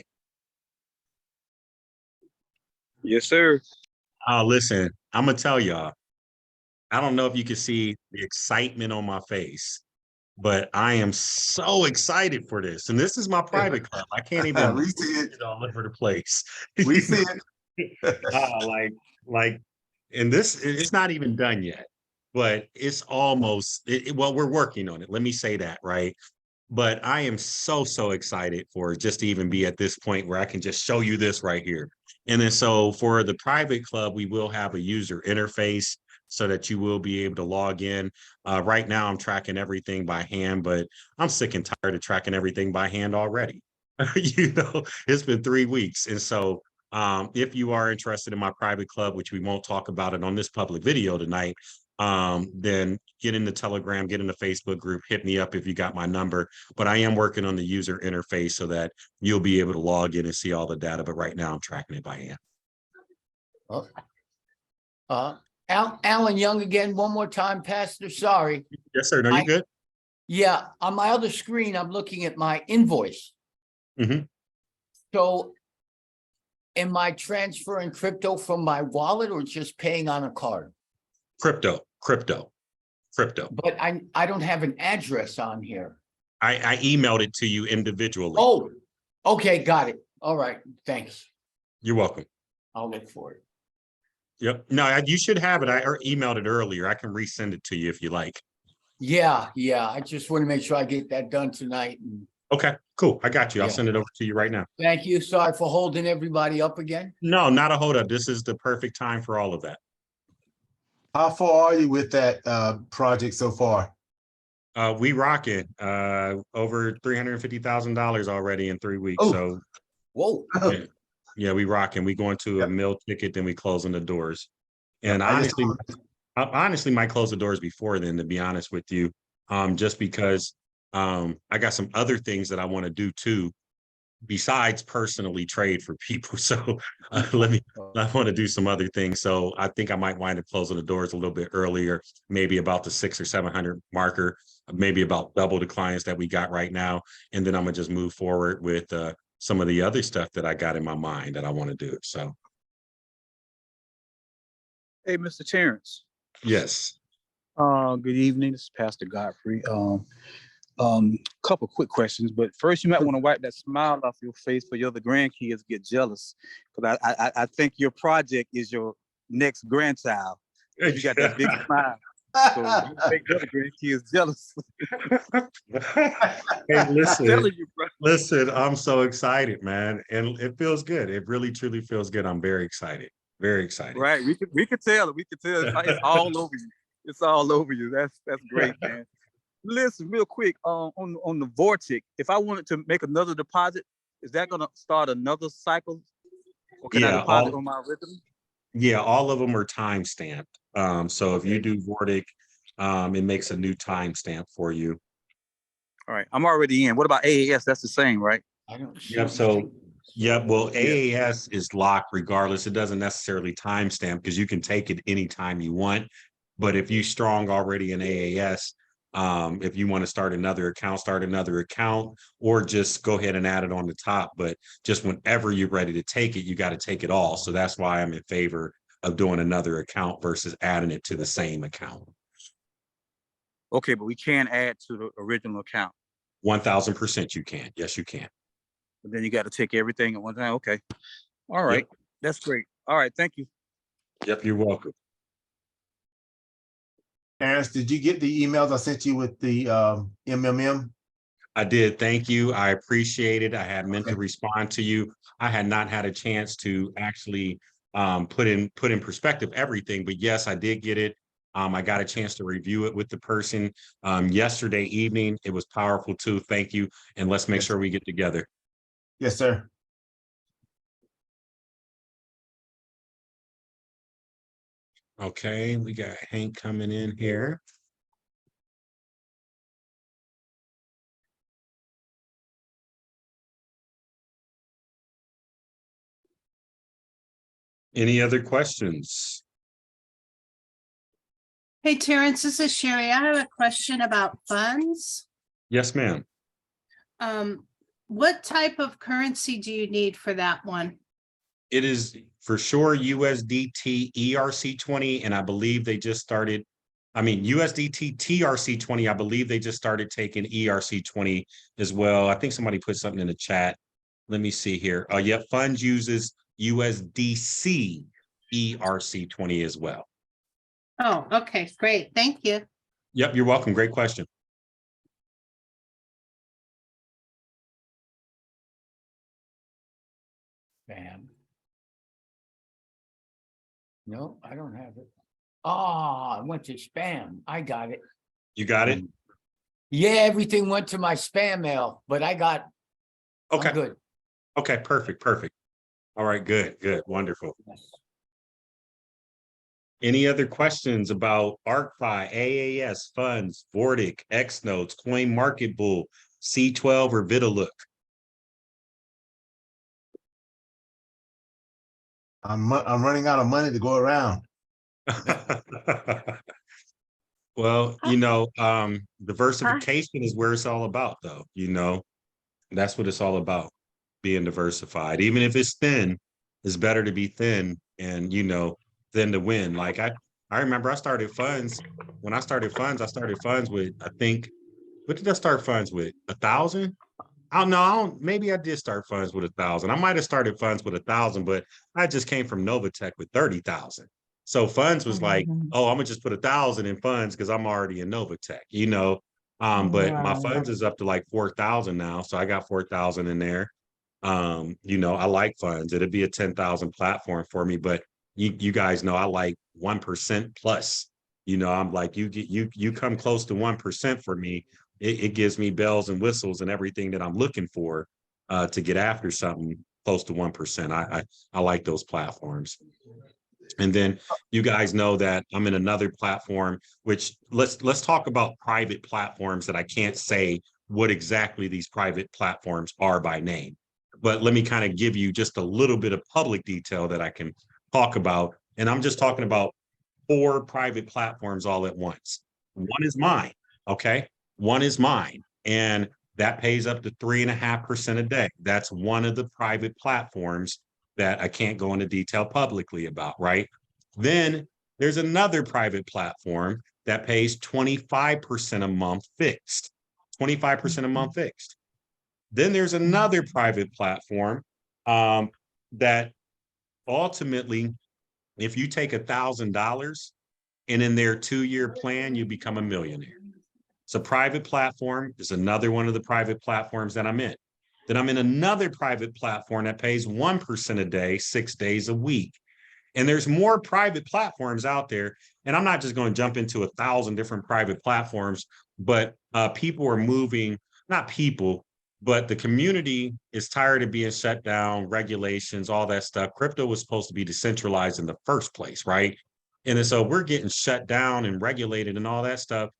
Yes, sir. Listen, I'm gonna tell y'all, I don't know if you can see the excitement on my face, but I am so excited for this. And this is my private club. I can't even We see it. all over the place. We see it. And this, it's not even done yet, but it's almost, well, we're working on it. Let me say that, right? But I am so excited for just to even be at this point where I can just show you this right here. And then so for the private club, we will have a user interface so that you will be able to log in. Right now, I'm tracking everything by hand, but I'm sick and tired of tracking everything by hand already. You know, it's been 3 weeks. And so if you are interested in my private club, which we won't talk about it on this public video tonight, then get in the Telegram, get in the Facebook group, hit me up if you got my number. But I am working on the user interface so that you'll be able to log in and see all the data. But right now I'm tracking it by hand. Alan Young again, one more time, Pastor, sorry. Yes, sir. No, you're good. Yeah, on my other screen, I'm looking at my invoice. Mhm. So am I transferring crypto from my wallet or just paying on a card? Crypto. But I don't have an address on here. I emailed it to you individually. Oh, okay, got it. All right, thanks. You're welcome. I'll look for it. Yep. No, you should have it. I emailed it earlier. I can resend it to you if you like. Yeah, I just want to make sure I get that done tonight. Okay, cool. I got you. I'll Yeah. send it over to you right now. Thank you. Sorry for holding everybody up again. No, not a hold up. This is the perfect time for all of that. How far are you with that project so far? We rocking over $350,000 already in 3 weeks. Oh. So Whoa. yeah, we rocking. We going to a Yep. meal ticket, then we closing the doors. And I just- I honestly might close the doors before then, to be honest with you. Just because I got some other things that I want to do too, besides personally trade for people. So I want to do some other things. So I think I might wind up closing the doors a little bit earlier, maybe about the 600 or 700 marker, maybe about double the clients that we got right now. And then I'm gonna just move forward with some of the other stuff that I got in my mind that I want to do. So Hey, Mr. Terrence. yes. Good evening. This is Pastor Godfrey. Couple quick questions, but first you might want to wipe that smile off your face for your other grandkids get jealous, because I think your project is your next grandchild. You got that big smile, so you make the other grandkids jealous. Hey, I'm listen, telling you, bro. listen, I'm so excited, man. And it feels good. It really, truly feels good. I'm very excited. Very excited. Right? We could tell it. We could tell it's all over you. It's all over you. That's great, man. Listen, real quick, on the Vortic, if I wanted to make another deposit, is that gonna start another cycle? Or can I deposit on my original? Yeah, all of them are time stamped. So if you do Vortic, it makes a new timestamp for you. All right, I'm already in. What about AAS? That's the same, right? I don't see Yep. So yeah, well, Yeah. AAS is locked regardless. It doesn't necessarily timestamp because you can take it anytime you want. But if you strong already in AAS, if you want to start another account, or just go ahead and add it on the top. But just whenever you're ready to take it, you got to take it all. So that's why I'm in favor of doing another account versus adding it to the same account. Okay, but we can add to the original account. 1000% you can. Yes, you can. But then you got to take everything at one time. Okay. All right. That's great. All right. Thank you. Yep, you're welcome. Terrence, did you get the emails I sent you with the MMM? I did. Thank you. I appreciate it. I had meant to respond to you. I had not had a chance to actually put in perspective everything, but yes, I did get it. I got a chance to review it with the person yesterday evening. It was powerful too. Thank you. And let's make sure we get together. Yes, sir. Okay, we got Hank coming in here. Any other questions? Hey, Terrence, this is Sherry. I have a question about funds. Yes, ma'am. What type of currency do you need for that one? It is for sure USDT ERC20, and I believe they just started. I mean, USDT TRC20, I believe they just started taking ERC20 as well. I think somebody put something in the chat. Let me see here. Yep, funds uses USDC ERC20 as well. Oh, okay, great. Thank you. Yep, you're welcome. Great question. Spam. No, I don't have it. Ah, I went to spam. I got it. You got it? Yeah, everything went to my spam mail, but I got. Okay. I'm good. Okay, perfect. All right, good, wonderful. Yes. Any other questions about ARK-FI, AAS, funds, Vortic, X notes, Coin Market Bull, C12, or Vitalook? I'm running out of money to go around. Well, diversification is where it's all about, though. That's what it's all about, being diversified. Even if it's thin, it's better to be thin and, than to win. Like I remember I started funds. When I started funds with, I think, what did I start funds with? 1,000? I don't know. Maybe I did start funds with 1,000. I might have started funds with 1,000, but I just came from Novatech with 30,000. So funds was like, oh, I'm gonna just put 1,000 in funds because I'm already in Novatech, But my funds is up to like 4,000 now, so I got 4,000 in there. I like funds. It'd be a 10,000 platform for me, but you guys know I like 1% plus. I'm like you come close to 1% for me. It gives me bells and whistles and everything that I'm looking for to get after something close to 1%. I like those platforms. And then you guys know that I'm in another platform, which let's talk about private platforms that I can't say what exactly these private platforms are by name. But let me kind of give you just a little bit of public detail that I can talk about. And I'm just talking about 4 private platforms all at once. One is mine, okay? One is mine, and that pays up to 3.5% a day. That's one of the private platforms that I can't go into detail publicly about, right? Then there's another private platform that pays 25% a month fixed, 25% a month fixed. Then there's another private platform that ultimately, if you take $1,000 and in their 2-year plan, you become a millionaire. It's a private platform. It's another one of the private platforms that I'm in. Then I'm in another private platform that pays 1% a day, 6 days a week. And there's more private platforms out there. And I'm not just going to jump into 1,000 different private platforms, but people are moving, not people, but the community is tired of being shut down, regulations, all that stuff. Crypto was supposed to be decentralized in the first place, right? And so we're getting shut down and regulated and all that stuff.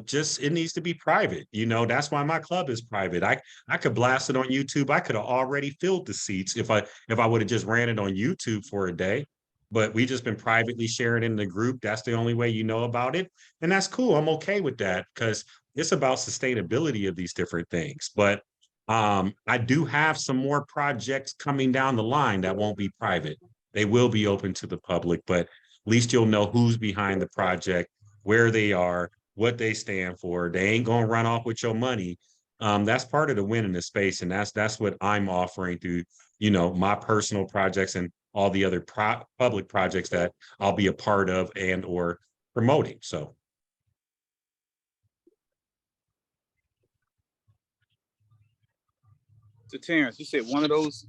Just it needs to be private. That's why my club is private. I could blast it on YouTube. I could have already filled the seats if I would have just ran it on YouTube for a day. But we just been privately sharing in the group. That's the only way you know about it. And that's cool. I'm okay with that because it's about sustainability of these different things. But I do have some more projects coming down the line that won't be private. They will be open to the public, but at least you'll know who's behind the project, where they are, what they stand for. They ain't gonna run off with your money. That's part of the win in the space, and that's what I'm offering through my personal projects and all the other public projects that I'll be a part of and or promoting. So Terrence, you said one of those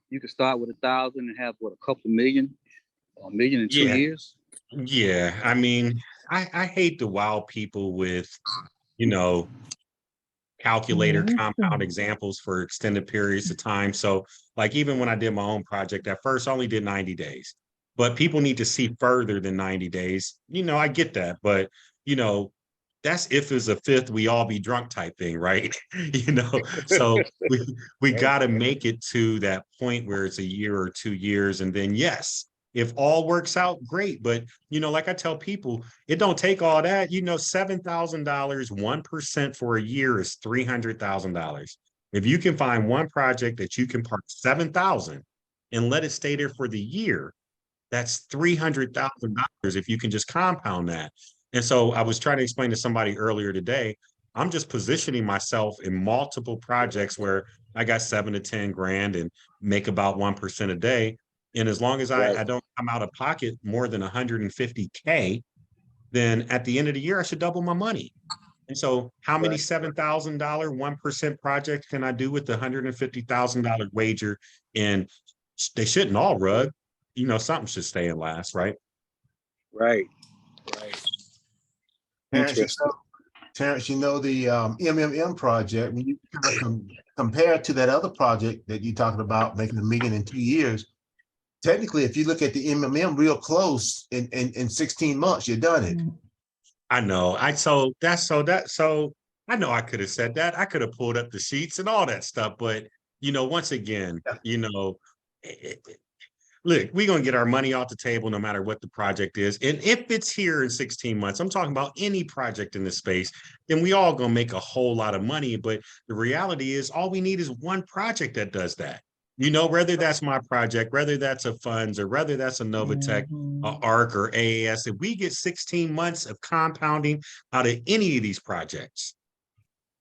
you could start with 1,000 and have what, a couple million, or a million in 2 years? Yeah, I mean, I hate to wow people with calculator compound examples for extended periods of time. So like even when I did my own project at first, I only did 90 days, but people need to see further than 90 days. I get that, but that's if it's a fifth, we all be drunk type thing, right? So we got to make it to that point where it's a year or 2 years. And then yes, if all works out, great. But, like I tell people, it don't take all that. $7,000, 1% for a year is $300,000. If you can find one project that you can park 7,000 and let it stay there for the year, that's $300,000 if you can just compound that. And so I was trying to explain to somebody earlier today, I'm just positioning myself in multiple projects where I got 7 to 10 grand and make about 1% a day. And as long as I don't come out of pocket more than 150K, then at the end of the year, I should double my money. And so how many $7,000, 1% projects can I do with the $150,000 wager? And they shouldn't all rug. Something should stay and last, right? Right. Terrence, the MMM project, when you kind of compare it to that other project that you're talking about making $1 million in 2 years, technically, if you look at the MMM real close in 16 months, you're done it. I know. So I know I could have said that. I could have pulled up the sheets and all that stuff. But, you know, once again, you know, look, we're going to get our money off the table no matter what the project is. And if it's here in 16 months, I'm talking about any project in this space, then we all going to make a whole lot of money. But the reality is all we need is one project that does that. You know, whether that's my project, whether that's a funds, or whether that's a Novatech, a ARK, or AAS, if we get 16 months of compounding out of any of these projects,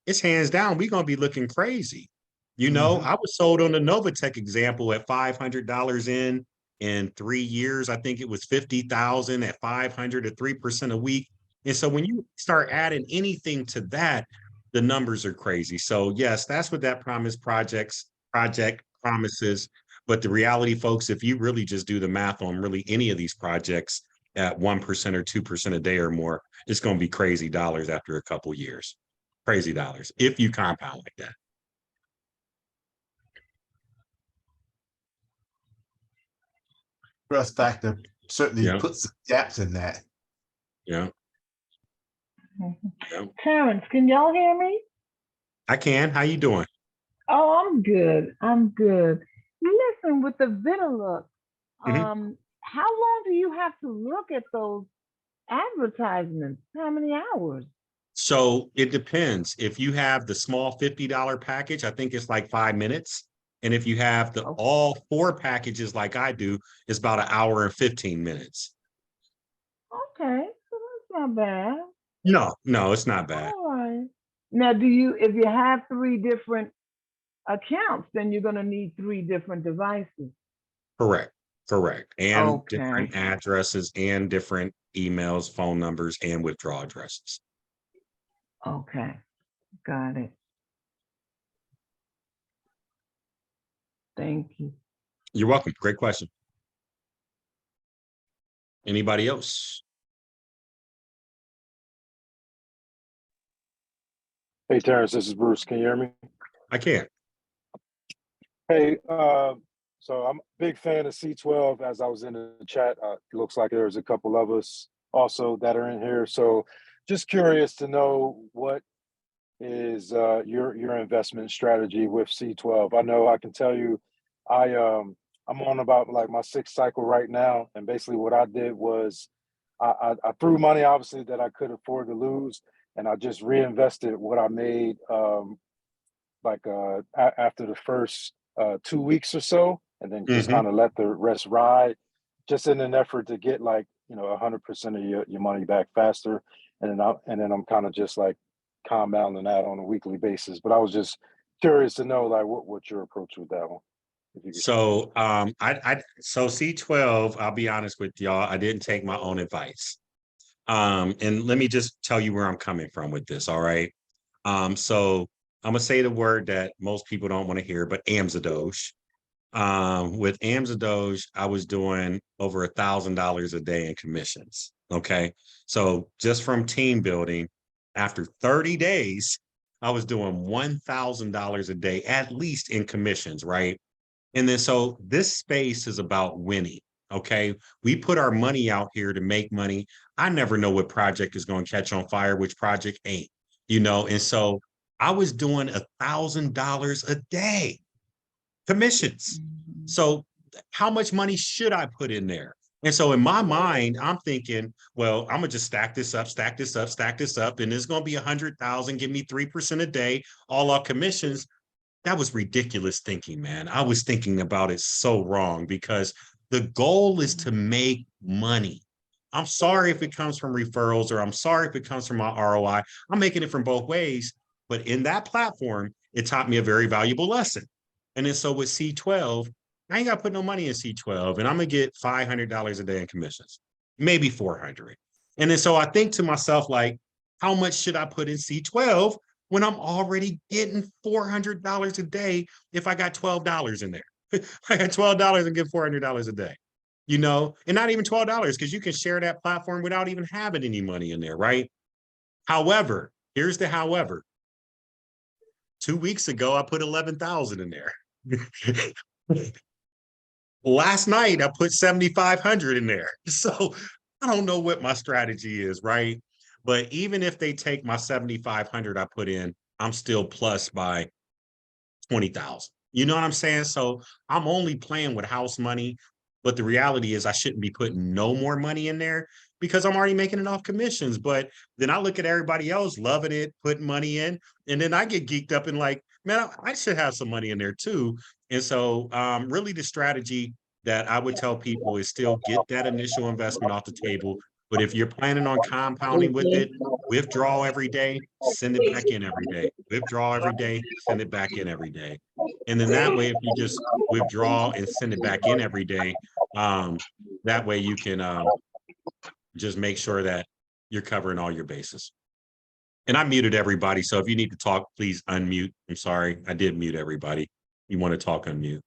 it's hands down, we're going to be looking crazy. You know, I was sold on the Novatech example at $500 in 3 years. I think it was 50,000 at 500 at 3% a week. And so when you start adding anything to that, the numbers are crazy. So yes, that's what that project promises. But the reality, folks, if you really just do the math on really any of these projects at 1% or 2% a day or more, it's going to be crazy dollars after a couple of years. Crazy dollars if you compound like that. Trust factor certainly Yeah. puts some gaps in that. Yeah. Terrence, can y'all hear me? I can. How you doing? Oh, I'm good. I'm good. Listen, with the VitaLook, Mhm. how long do you have to look at those advertisements? How many hours? So it depends. If you have the small $50 package, I think it's like 5 minutes. And if you have the all 4 packages like I do, it's about an hour and 15 minutes. Okay, so that's not bad. No, it's not bad. All right. Now, if you have 3 different accounts, then you're going to need 3 different devices. Correct. And Okay. different addresses and different emails, phone numbers, and withdrawal addresses. Okay, got it. Thank you. You're welcome. Great question. Anybody else? Hey, Terrence, this is Bruce. Can you hear me? I can. Hey, so I'm a big fan of C12. As I was in the chat, it looks like there's a couple of us also that are in here. So just curious to know what is your investment strategy with C12. I know I can tell you, I'm on about like my 6th cycle right now. And basically what I did was I threw money, obviously, that I could afford to lose. And I just reinvested what I made after the first 2 weeks or so, and then just kind of let the rest ride, just in an effort to get 100% of your money back faster. And then I'm kind of just like compounding that on a weekly basis. But I was just curious to know what your approach with that one. So so C12, I'll be honest with y'all, I didn't take my own advice. And let me just tell you where I'm coming from with this, all right? So I'm gonna say the word that most people don't want to hear, but Amzadoge. With Amzadoge, I was doing over $1,000 a day in commissions. Okay. So just from team building, after 30 days, I was doing $1,000 a day, at least in commissions, right? And then so this space is about winning. Okay. We put our money out here to make money. I never know what project is going to catch on fire, which project ain't, you know, and so I was doing $1,000 a day commissions. So how much money should I put in there? And so in my mind, I'm thinking, well, I'm gonna just stack this up, and it's gonna be 100,000, give me 3% a day, all our commissions. That was ridiculous thinking, man. I was thinking about it so wrong because the goal is to make money. I'm sorry if it comes from referrals, or I'm sorry if it comes from my ROI. I'm making it from both ways. But in that platform, it taught me a very valuable lesson. And then so with C12, I ain't got to put no money in C12, and I'm going to get $500 a day in commissions, maybe 400. And then so I think to myself, like, how much should I put in C12 when I'm already getting $400 a day if I got $12 in there? I got $12 and get $400 a day, you know, and not even $12 because you can share that platform without even having any money in there, right? However, here's the however. 2 weeks ago, I put 11,000 in there. Last night I put 7,500 in there. So I don't know what my strategy is, right? But even if they take my 7,500 I put in, I'm still plus by 20,000. You know what I'm saying? So I'm only playing with house money, but the reality is I shouldn't be putting no more money in there because I'm already making enough commissions. But then I look at everybody else loving it, putting money in, and then I get geeked up and like, man, I should have some money in there too. And so really the strategy that I would tell people is still get that initial investment off the table. But if you're planning on compounding with it, withdraw every day, send it back in every day. Withdraw every day, send it back in every day. And then that way, if you just withdraw and send it back in every day, that way you can just make sure that you're covering all your bases. And I muted everybody. So if you need to talk, please unmute. I'm sorry, I did mute everybody. You want to talk, unmute.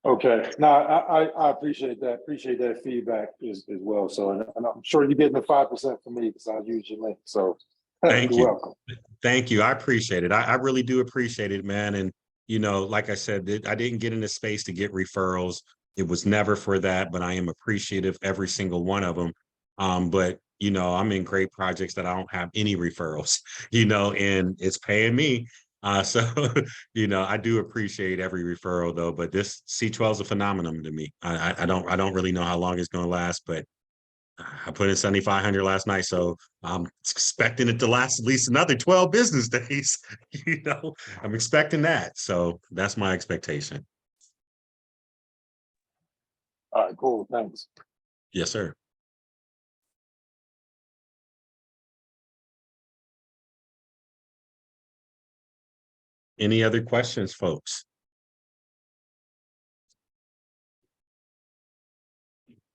Okay, no, I appreciate that. Appreciate that feedback as well. So, and I'm sure you're getting the 5% from me because I use your link. So, Thank you're you. welcome. Thank you. I appreciate it. I really do appreciate it, man. And, you know, like I said, I didn't get into space to get referrals. It was never for that, but I am appreciative every single one of them. But, you know, I'm in great projects that I don't have any referrals, you know, and it's paying me. So, you know, I do appreciate every referral though, but this C12 is a phenomenon to me. I don't really know how long it's going to last, but I put in 7,500 last night, so I'm expecting it to last at least another 12 business days. You know, I'm expecting that. So that's my expectation. All right, cool. Thanks. Yes, sir. Any other questions, folks?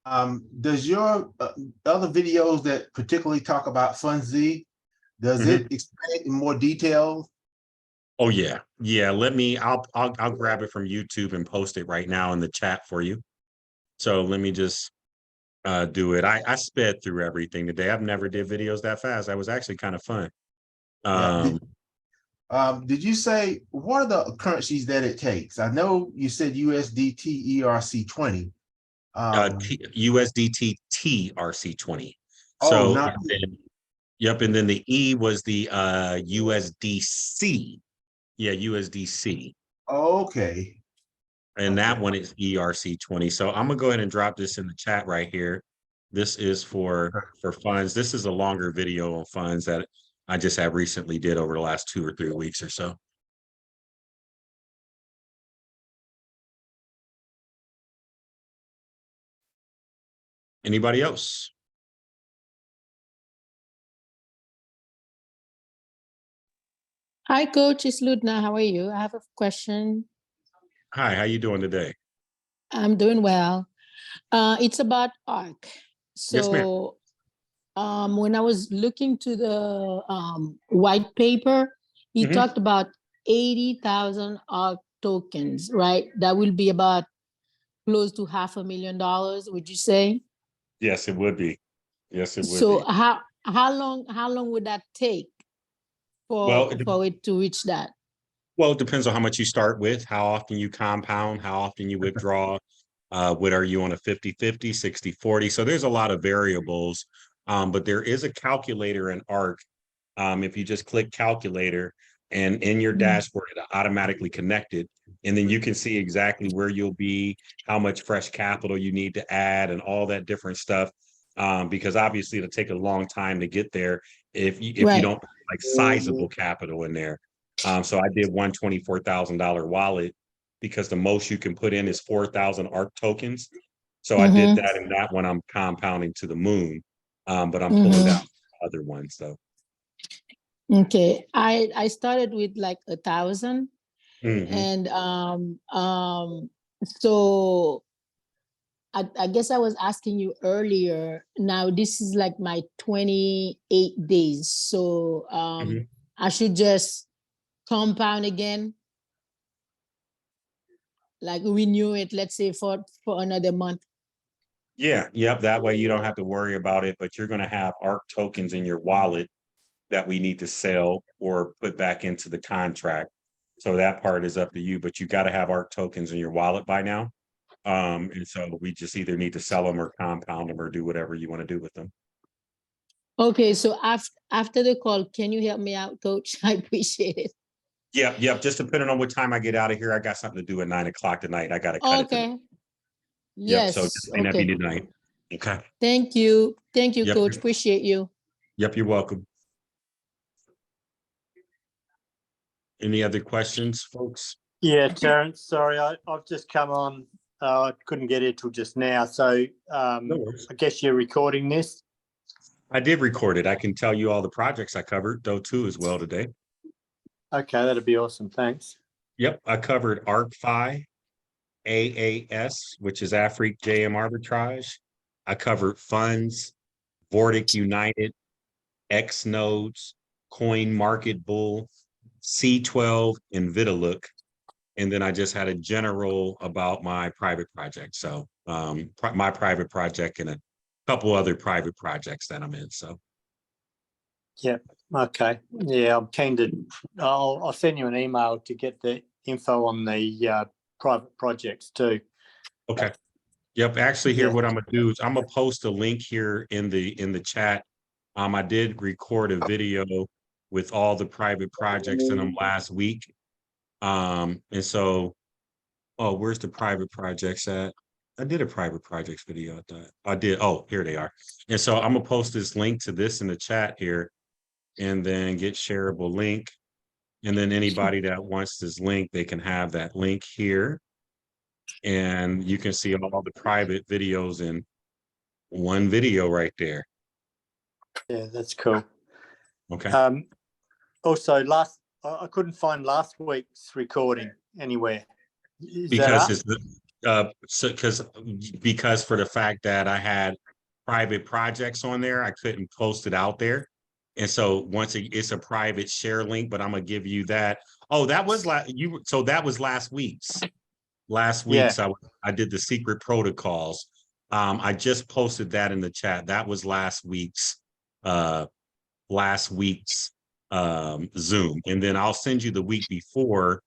Does your other videos that particularly talk about FundZ, does it explain in more detail? Oh yeah, yeah. I'll grab it from YouTube and post it right now in the chat for you. So let me just do it. I sped through everything today. I've never did videos that fast. That was actually kind of fun. Did you say what are the currencies that it takes? I know you said USDT ERC20. USDT TRC20. Oh, So not yep, and then the E was the USDC. Yeah, USDC. okay. And that one is ERC20. So I'm gonna go ahead and drop this in the chat right here. This is for funds. This is a longer video on funds that I just have recently did over the last 2 or 3 weeks or so. Anybody else? Hi, Coach. It's Ludna. How are you? I have a question. Hi, how you doing today? I'm doing well. It's about ARK. Yes, ma'am. So when I was looking to the white paper, he talked about 80,000 ARK tokens, right? That will be about close to $500,000, would you say? Yes, it would be. Yes, it would So be. how long would that take for it to reach that? Well, it depends on how much you start with, how often you compound, how often you withdraw. What are you on a 50-50, 60-40? So there's a lot of variables, but there is a calculator in ARK. If you just click calculator and in your dashboard, it automatically connected. And then you can see exactly where you'll be, how much fresh capital you need to add and all that different stuff. Because obviously it'll take a long time to get there if you don't put like sizable capital in there. So I did one $24,000 wallet because the most you can put in is 4,000 ARK tokens. So I did that, and that one I'm compounding to the moon, but I'm pulling down other ones though. Okay, I started with like 1,000, and so I guess I was asking you earlier. Now this is like my 28 days, so I should just compound again, like renew it, let's say for another month. Yeah, yep. That way you don't have to worry about it, but you're going to have ARK tokens in your wallet that we need to sell or put back into the contract. So that part is up to you, but you got to have ARK tokens in your wallet by now. And so we just either need to sell them or compound them or do whatever you want to do with them. Okay, so after the call, can you help me out, Coach? I appreciate it. Yep. Just depending on what time I get out of here, I got something to do at 9 o'clock tonight. I got to cut it. Okay. Yep, Yes. so just may not be tonight. Okay. Thank you, Yep. Coach. Appreciate you. Yep, you're welcome. Any other questions, folks? Yeah, Terrence, sorry, I've just come on. I couldn't get it till just now. So No worries. I guess you're recording this. I did record it. I can tell you all the projects I covered, though, too, as well today. Okay, that'd be awesome. Thanks. Yep, I covered ARK-FI, AAS, which is Afrique JM Arbitrage. I covered funds, Vortic United, X Nodes, Coin Market Bull, C12, and Vitalook. And then I just had a general about my private project. So my private project and a couple other private projects that I'm in. So Yeah. Okay. Yeah, I'm keen to. I'll send you an email to get the info on the private projects too. okay. Yep. Actually, here Yeah. what I'm gonna do is I'm gonna post a link here in the chat. I did record a video with all the private projects in them last week. And so, oh, where's the private projects at? I did a private projects video. I thought I did. Oh, here they are. And so I'm gonna post this link to this in the chat here, and then get shareable link. And then anybody that wants this link, they can have that link here. And you can see all the private videos in one video right there. Yeah, that's cool. Okay. Also, I couldn't find last week's recording anywhere. Is Because that up? it's because for the fact that I had private projects on there, I couldn't post it out there. And so once it's a private share link, but I'm gonna give you that. Oh, that was so that was last week's. Last week's I did the secret protocols. I just posted that in the chat. That was last week's Zoom. And then I'll send you the week before,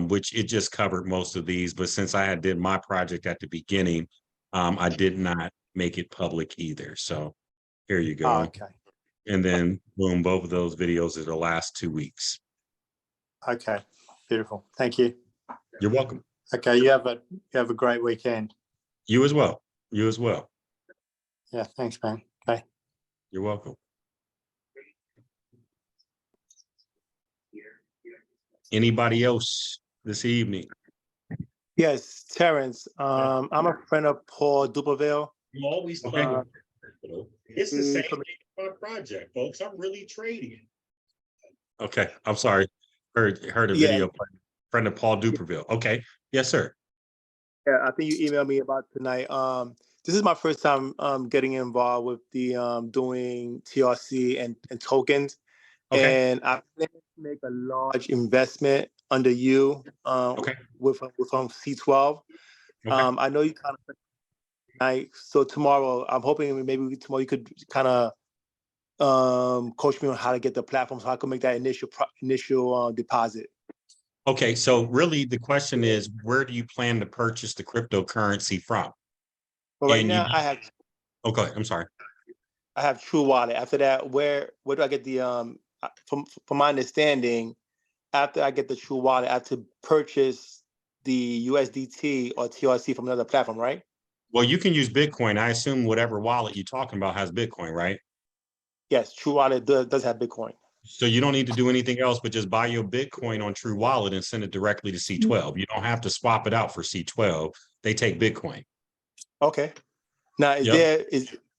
which it just covered most of these, but since I did my project at the beginning, I did not make it public either. So here you go. Oh, okay. And then boom, both of those videos are the last 2 weeks. Okay. Beautiful. Thank you. You're welcome. Okay. You have a great weekend. You as well. You as well. Yeah. Thanks, man. Okay. You're welcome. Anybody else this evening? Yes, Terrence. I'm a friend of Paul Duperville. You always it's the same thing for my project, folks. I'm really trading. Okay, I'm sorry. Heard a video. Friend of Paul Duperville. Okay, yes, sir. Yeah, I think you emailed me about tonight. This is my first time getting involved with the doing TRC and tokens. Okay. And I plan to make a large investment under you with C12. Okay. I know you kind of tonight, so tomorrow I'm hoping maybe tomorrow you could kind of coach me on how to get the platform so I can make that initial deposit. Okay, so really the question is, where do you plan to purchase the cryptocurrency from? But right now I have. Okay, I'm sorry. I have True Wallet. After that, where do I get the from my understanding, after I get the True Wallet, I have to purchase the USDT or TRC from another platform, right? Well, you can use Bitcoin. I assume whatever wallet you're talking about has Bitcoin, right? Yes, True Wallet does have Bitcoin. So you don't need to do anything else but just buy your Bitcoin on True Wallet and send it directly to C12. You don't have to swap it out for C12. They take Bitcoin. Okay. Now, is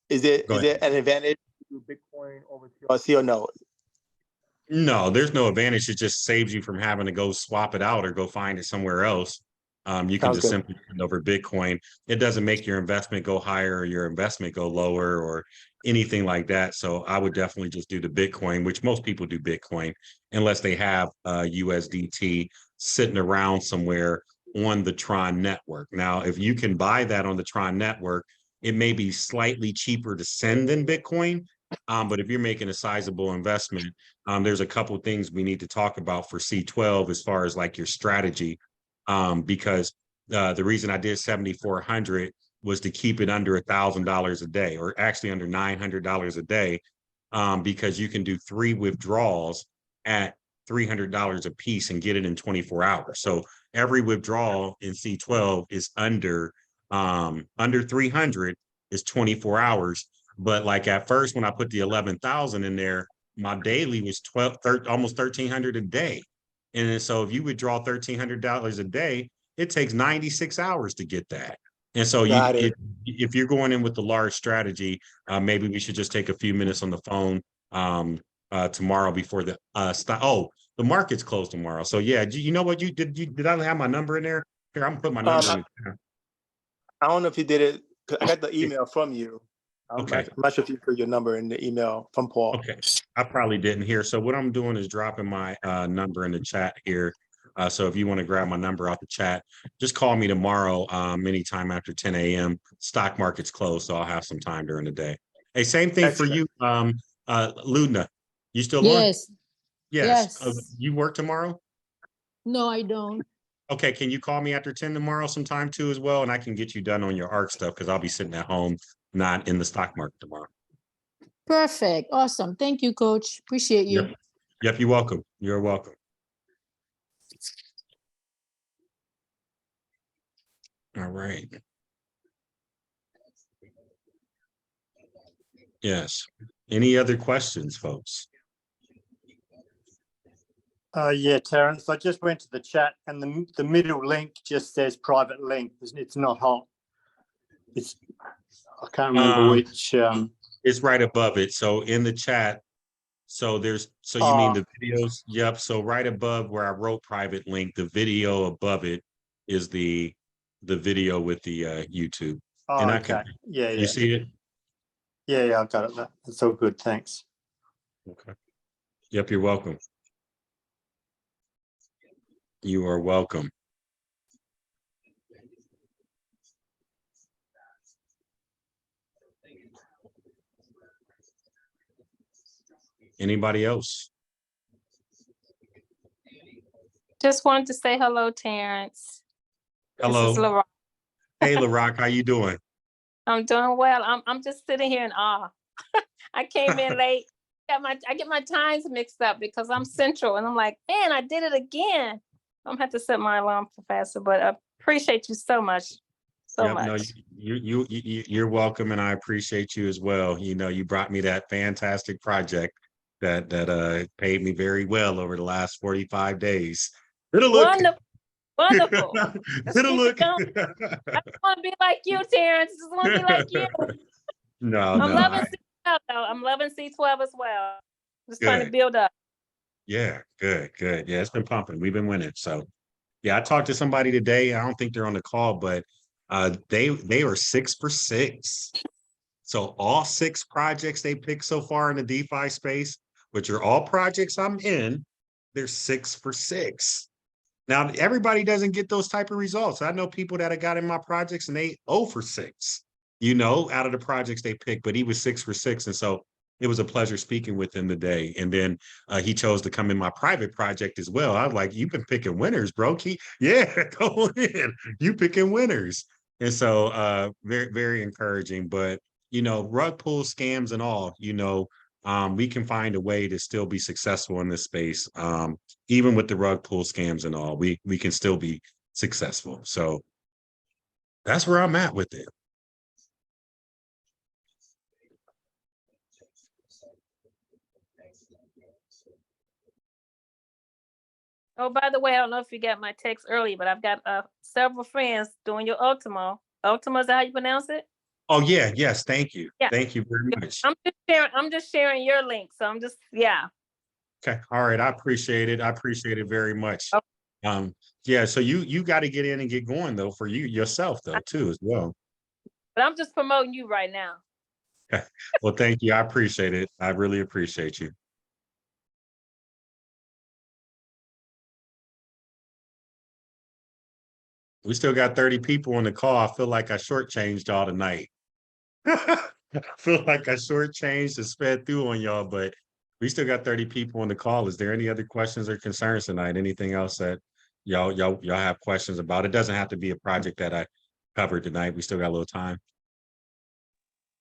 there an advantage to Bitcoin over TRC or no? No, there's no advantage. It just saves you from having to go swap it out or go find it somewhere else. You can just simply send over Bitcoin. It doesn't make your investment go higher or your investment go lower or anything like that. So I would definitely just do the Bitcoin, which most people do Bitcoin, unless they have USDT sitting around somewhere on the Tron network. Now, if you can buy that on the Tron network, it may be slightly cheaper to send than Bitcoin, But if you're making a sizable investment, there's a couple things we need to talk about for C12 as far as like your strategy. Because the reason I did 7,400 was to keep it under $1,000 a day, or actually under $900 a day, because you can do 3 withdrawals at $300 a piece and get it in 24 hours. So every withdrawal in C12 is under 300 is 24 hours. But like at first, when I put the 11,000 in there, my daily was almost 1,300 a day. And then, so if you withdraw $1,300 a day, it takes 96 hours to get that. And so if you're going in with the large strategy, maybe we should just take a few minutes on the phone tomorrow before the the market's closed tomorrow. So yeah, you know what, did I have my number in there? Here, I'm gonna put my number in there. I don't know if you did it, 'cause I got the email from you. Okay. I'm not sure if you put your number in the email from Paul. Okay, I probably didn't hear. So what I'm doing is dropping my number in the chat here. So if you want to grab my number out the chat, just call me tomorrow anytime after 10 a.m. Stock market's closed, so I'll have some time during the day. Hey, same thing for you, Ludna. You still on? Yes. Yes. Yes. You work tomorrow? No, I don't. Okay, can you call me after 10 tomorrow sometime too as well? And I can get you done on your ARK stuff because I'll be sitting at home, not in the stock market tomorrow. Perfect. Awesome. Thank you, Coach. Appreciate you. Yep, you're welcome. You're welcome. All right. Yes. Any other questions, folks? Yeah, Terence, I just went to the chat and the middle link just says private link. It's not hot. I can't remember which. It's right above it. So in the chat, so you mean the videos? Yep. So right above where I wrote private link, the video above it is the video with the YouTube. Oh, okay. Yeah. You see it? Yeah, I got it. That's all good. Thanks. Okay. Yep, you're welcome. You are welcome. Anybody else? Just wanted to say hello, Terrence. Hello. This is LaRock. Hey, LaRock, how you doing? I'm doing well. I'm just sitting here in awe. I came in late. I get my times mixed up because I'm central, and I'm like, man, I did it again. I'm gonna have to set my alarm for faster, but I appreciate you so much. So much. No, you're welcome, and I appreciate you as well. You know, you brought me that fantastic project that paid me very well over the last 45 days. Wonderful. Wonderful. It'll look. I just want to be like you, Terrence. I just want to be like you. I'm loving C12 though. I'm loving C12 as well. Just trying to build up. Yeah, good. Yeah, it's been pumping. We've been winning. So yeah, I talked to somebody today. I don't think they're on the call, but they were 6 for 6. So all 6 projects they picked so far in the DeFi space, which are all projects I'm in, they're 6 for 6. Now, everybody doesn't get those type of results. I know people that have got in my projects and they 0 for 6, you know, out of the projects they picked, but he was 6 for 6. And so it was a pleasure speaking with him today. And then he chose to come in my private project as well. I was like, you've been picking winners, bro. Yeah, go in. You picking winners. And so very, very encouraging. But, you know, rug pull scams and all, you know, we can find a way to still be successful in this space. Even with the rug pull scams and all, we can still be successful. So that's where I'm at with it. Oh, by the way, I don't know if you got my text early, but I've got several friends doing your Ultimo. Ultimo, is that how you pronounce it? Oh yeah, yes, thank you. Yeah. Thank you very much. I'm just sharing your link. So I'm just, yeah. Okay. All right. I appreciate it. I appreciate it very much. Okay. Yeah, so you got to get in and get going though for you yourself though too as well. But I'm just promoting you right now. Okay. Well, thank you. I appreciate it. I really appreciate you. We still got 30 people on the call. I feel like I shortchanged all tonight. I feel like I shortchanged and sped through on y'all, but we still got 30 people on the call. Is there any other questions or concerns tonight? Anything else that y'all have questions about? It doesn't have to be a project that I covered tonight. We still got a little time.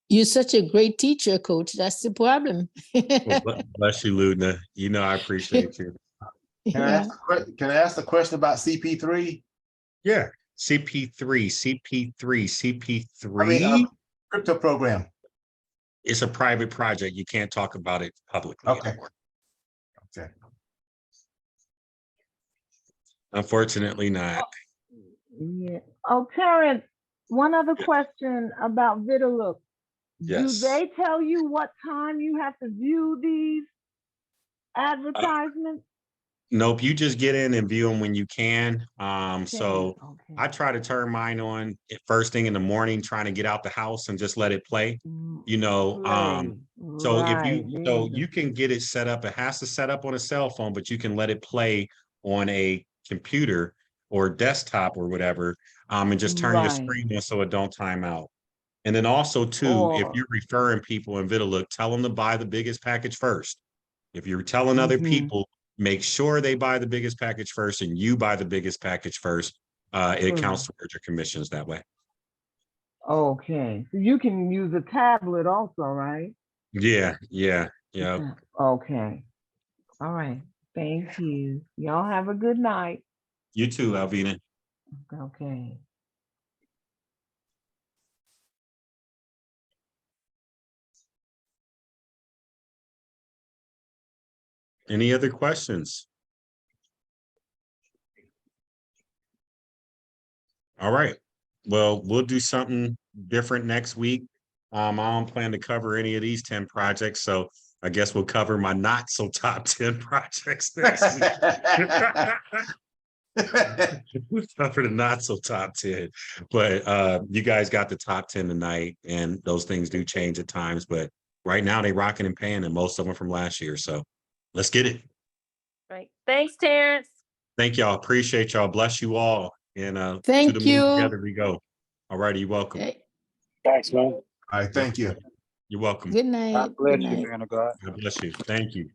You're such a great teacher, coach. That's the problem. Well, bless you, Ludna. You know I appreciate you. Can I ask a question about CP3? Yeah, CP3. I mean, crypto program. It's a private project. You can't talk about it publicly anymore. Okay. Unfortunately not. Yeah. Oh, Terrence, one other question about Vitalook. Yes. Do they tell you what time you have to view these advertisements? Nope, you just get in and view them when you can. So I try to turn mine on at first thing in the morning, trying to get out the house and just let it play. You know, so if you can get it set up, it has to set up on a cell phone, but you can let it play on a computer or desktop or whatever, and just turn your screen on so it don't time out. And then also too, if you're referring people in Vitalook, tell them to buy the biggest package first. If you're telling other people, make sure they buy the biggest package first and you buy the biggest package first. It counts towards your commissions that way. Okay, so you can use a tablet also, right? Yeah. Okay. All right. Thank you. Y'all have a good night. You too, Alvina. Okay. Any other questions? All right. Well, we'll do something different next week. I don't plan to cover any of these 10 projects, so I guess we'll cover my not so top 10 projects next week. We'll cover the not so top 10, but you guys got the top 10 tonight, and those things do change at times, but right now they rocking and paying, and most of them from last year. So let's get it. Right. Thanks, Terrence. Thank y'all. Appreciate y'all. Bless you all. And Thank to the moon you. together we go. All righty, you're welcome. Okay. Thanks, man. All right, thank you. You're welcome. Good night. God bless Good you, night. man of God. God bless you. Thank you.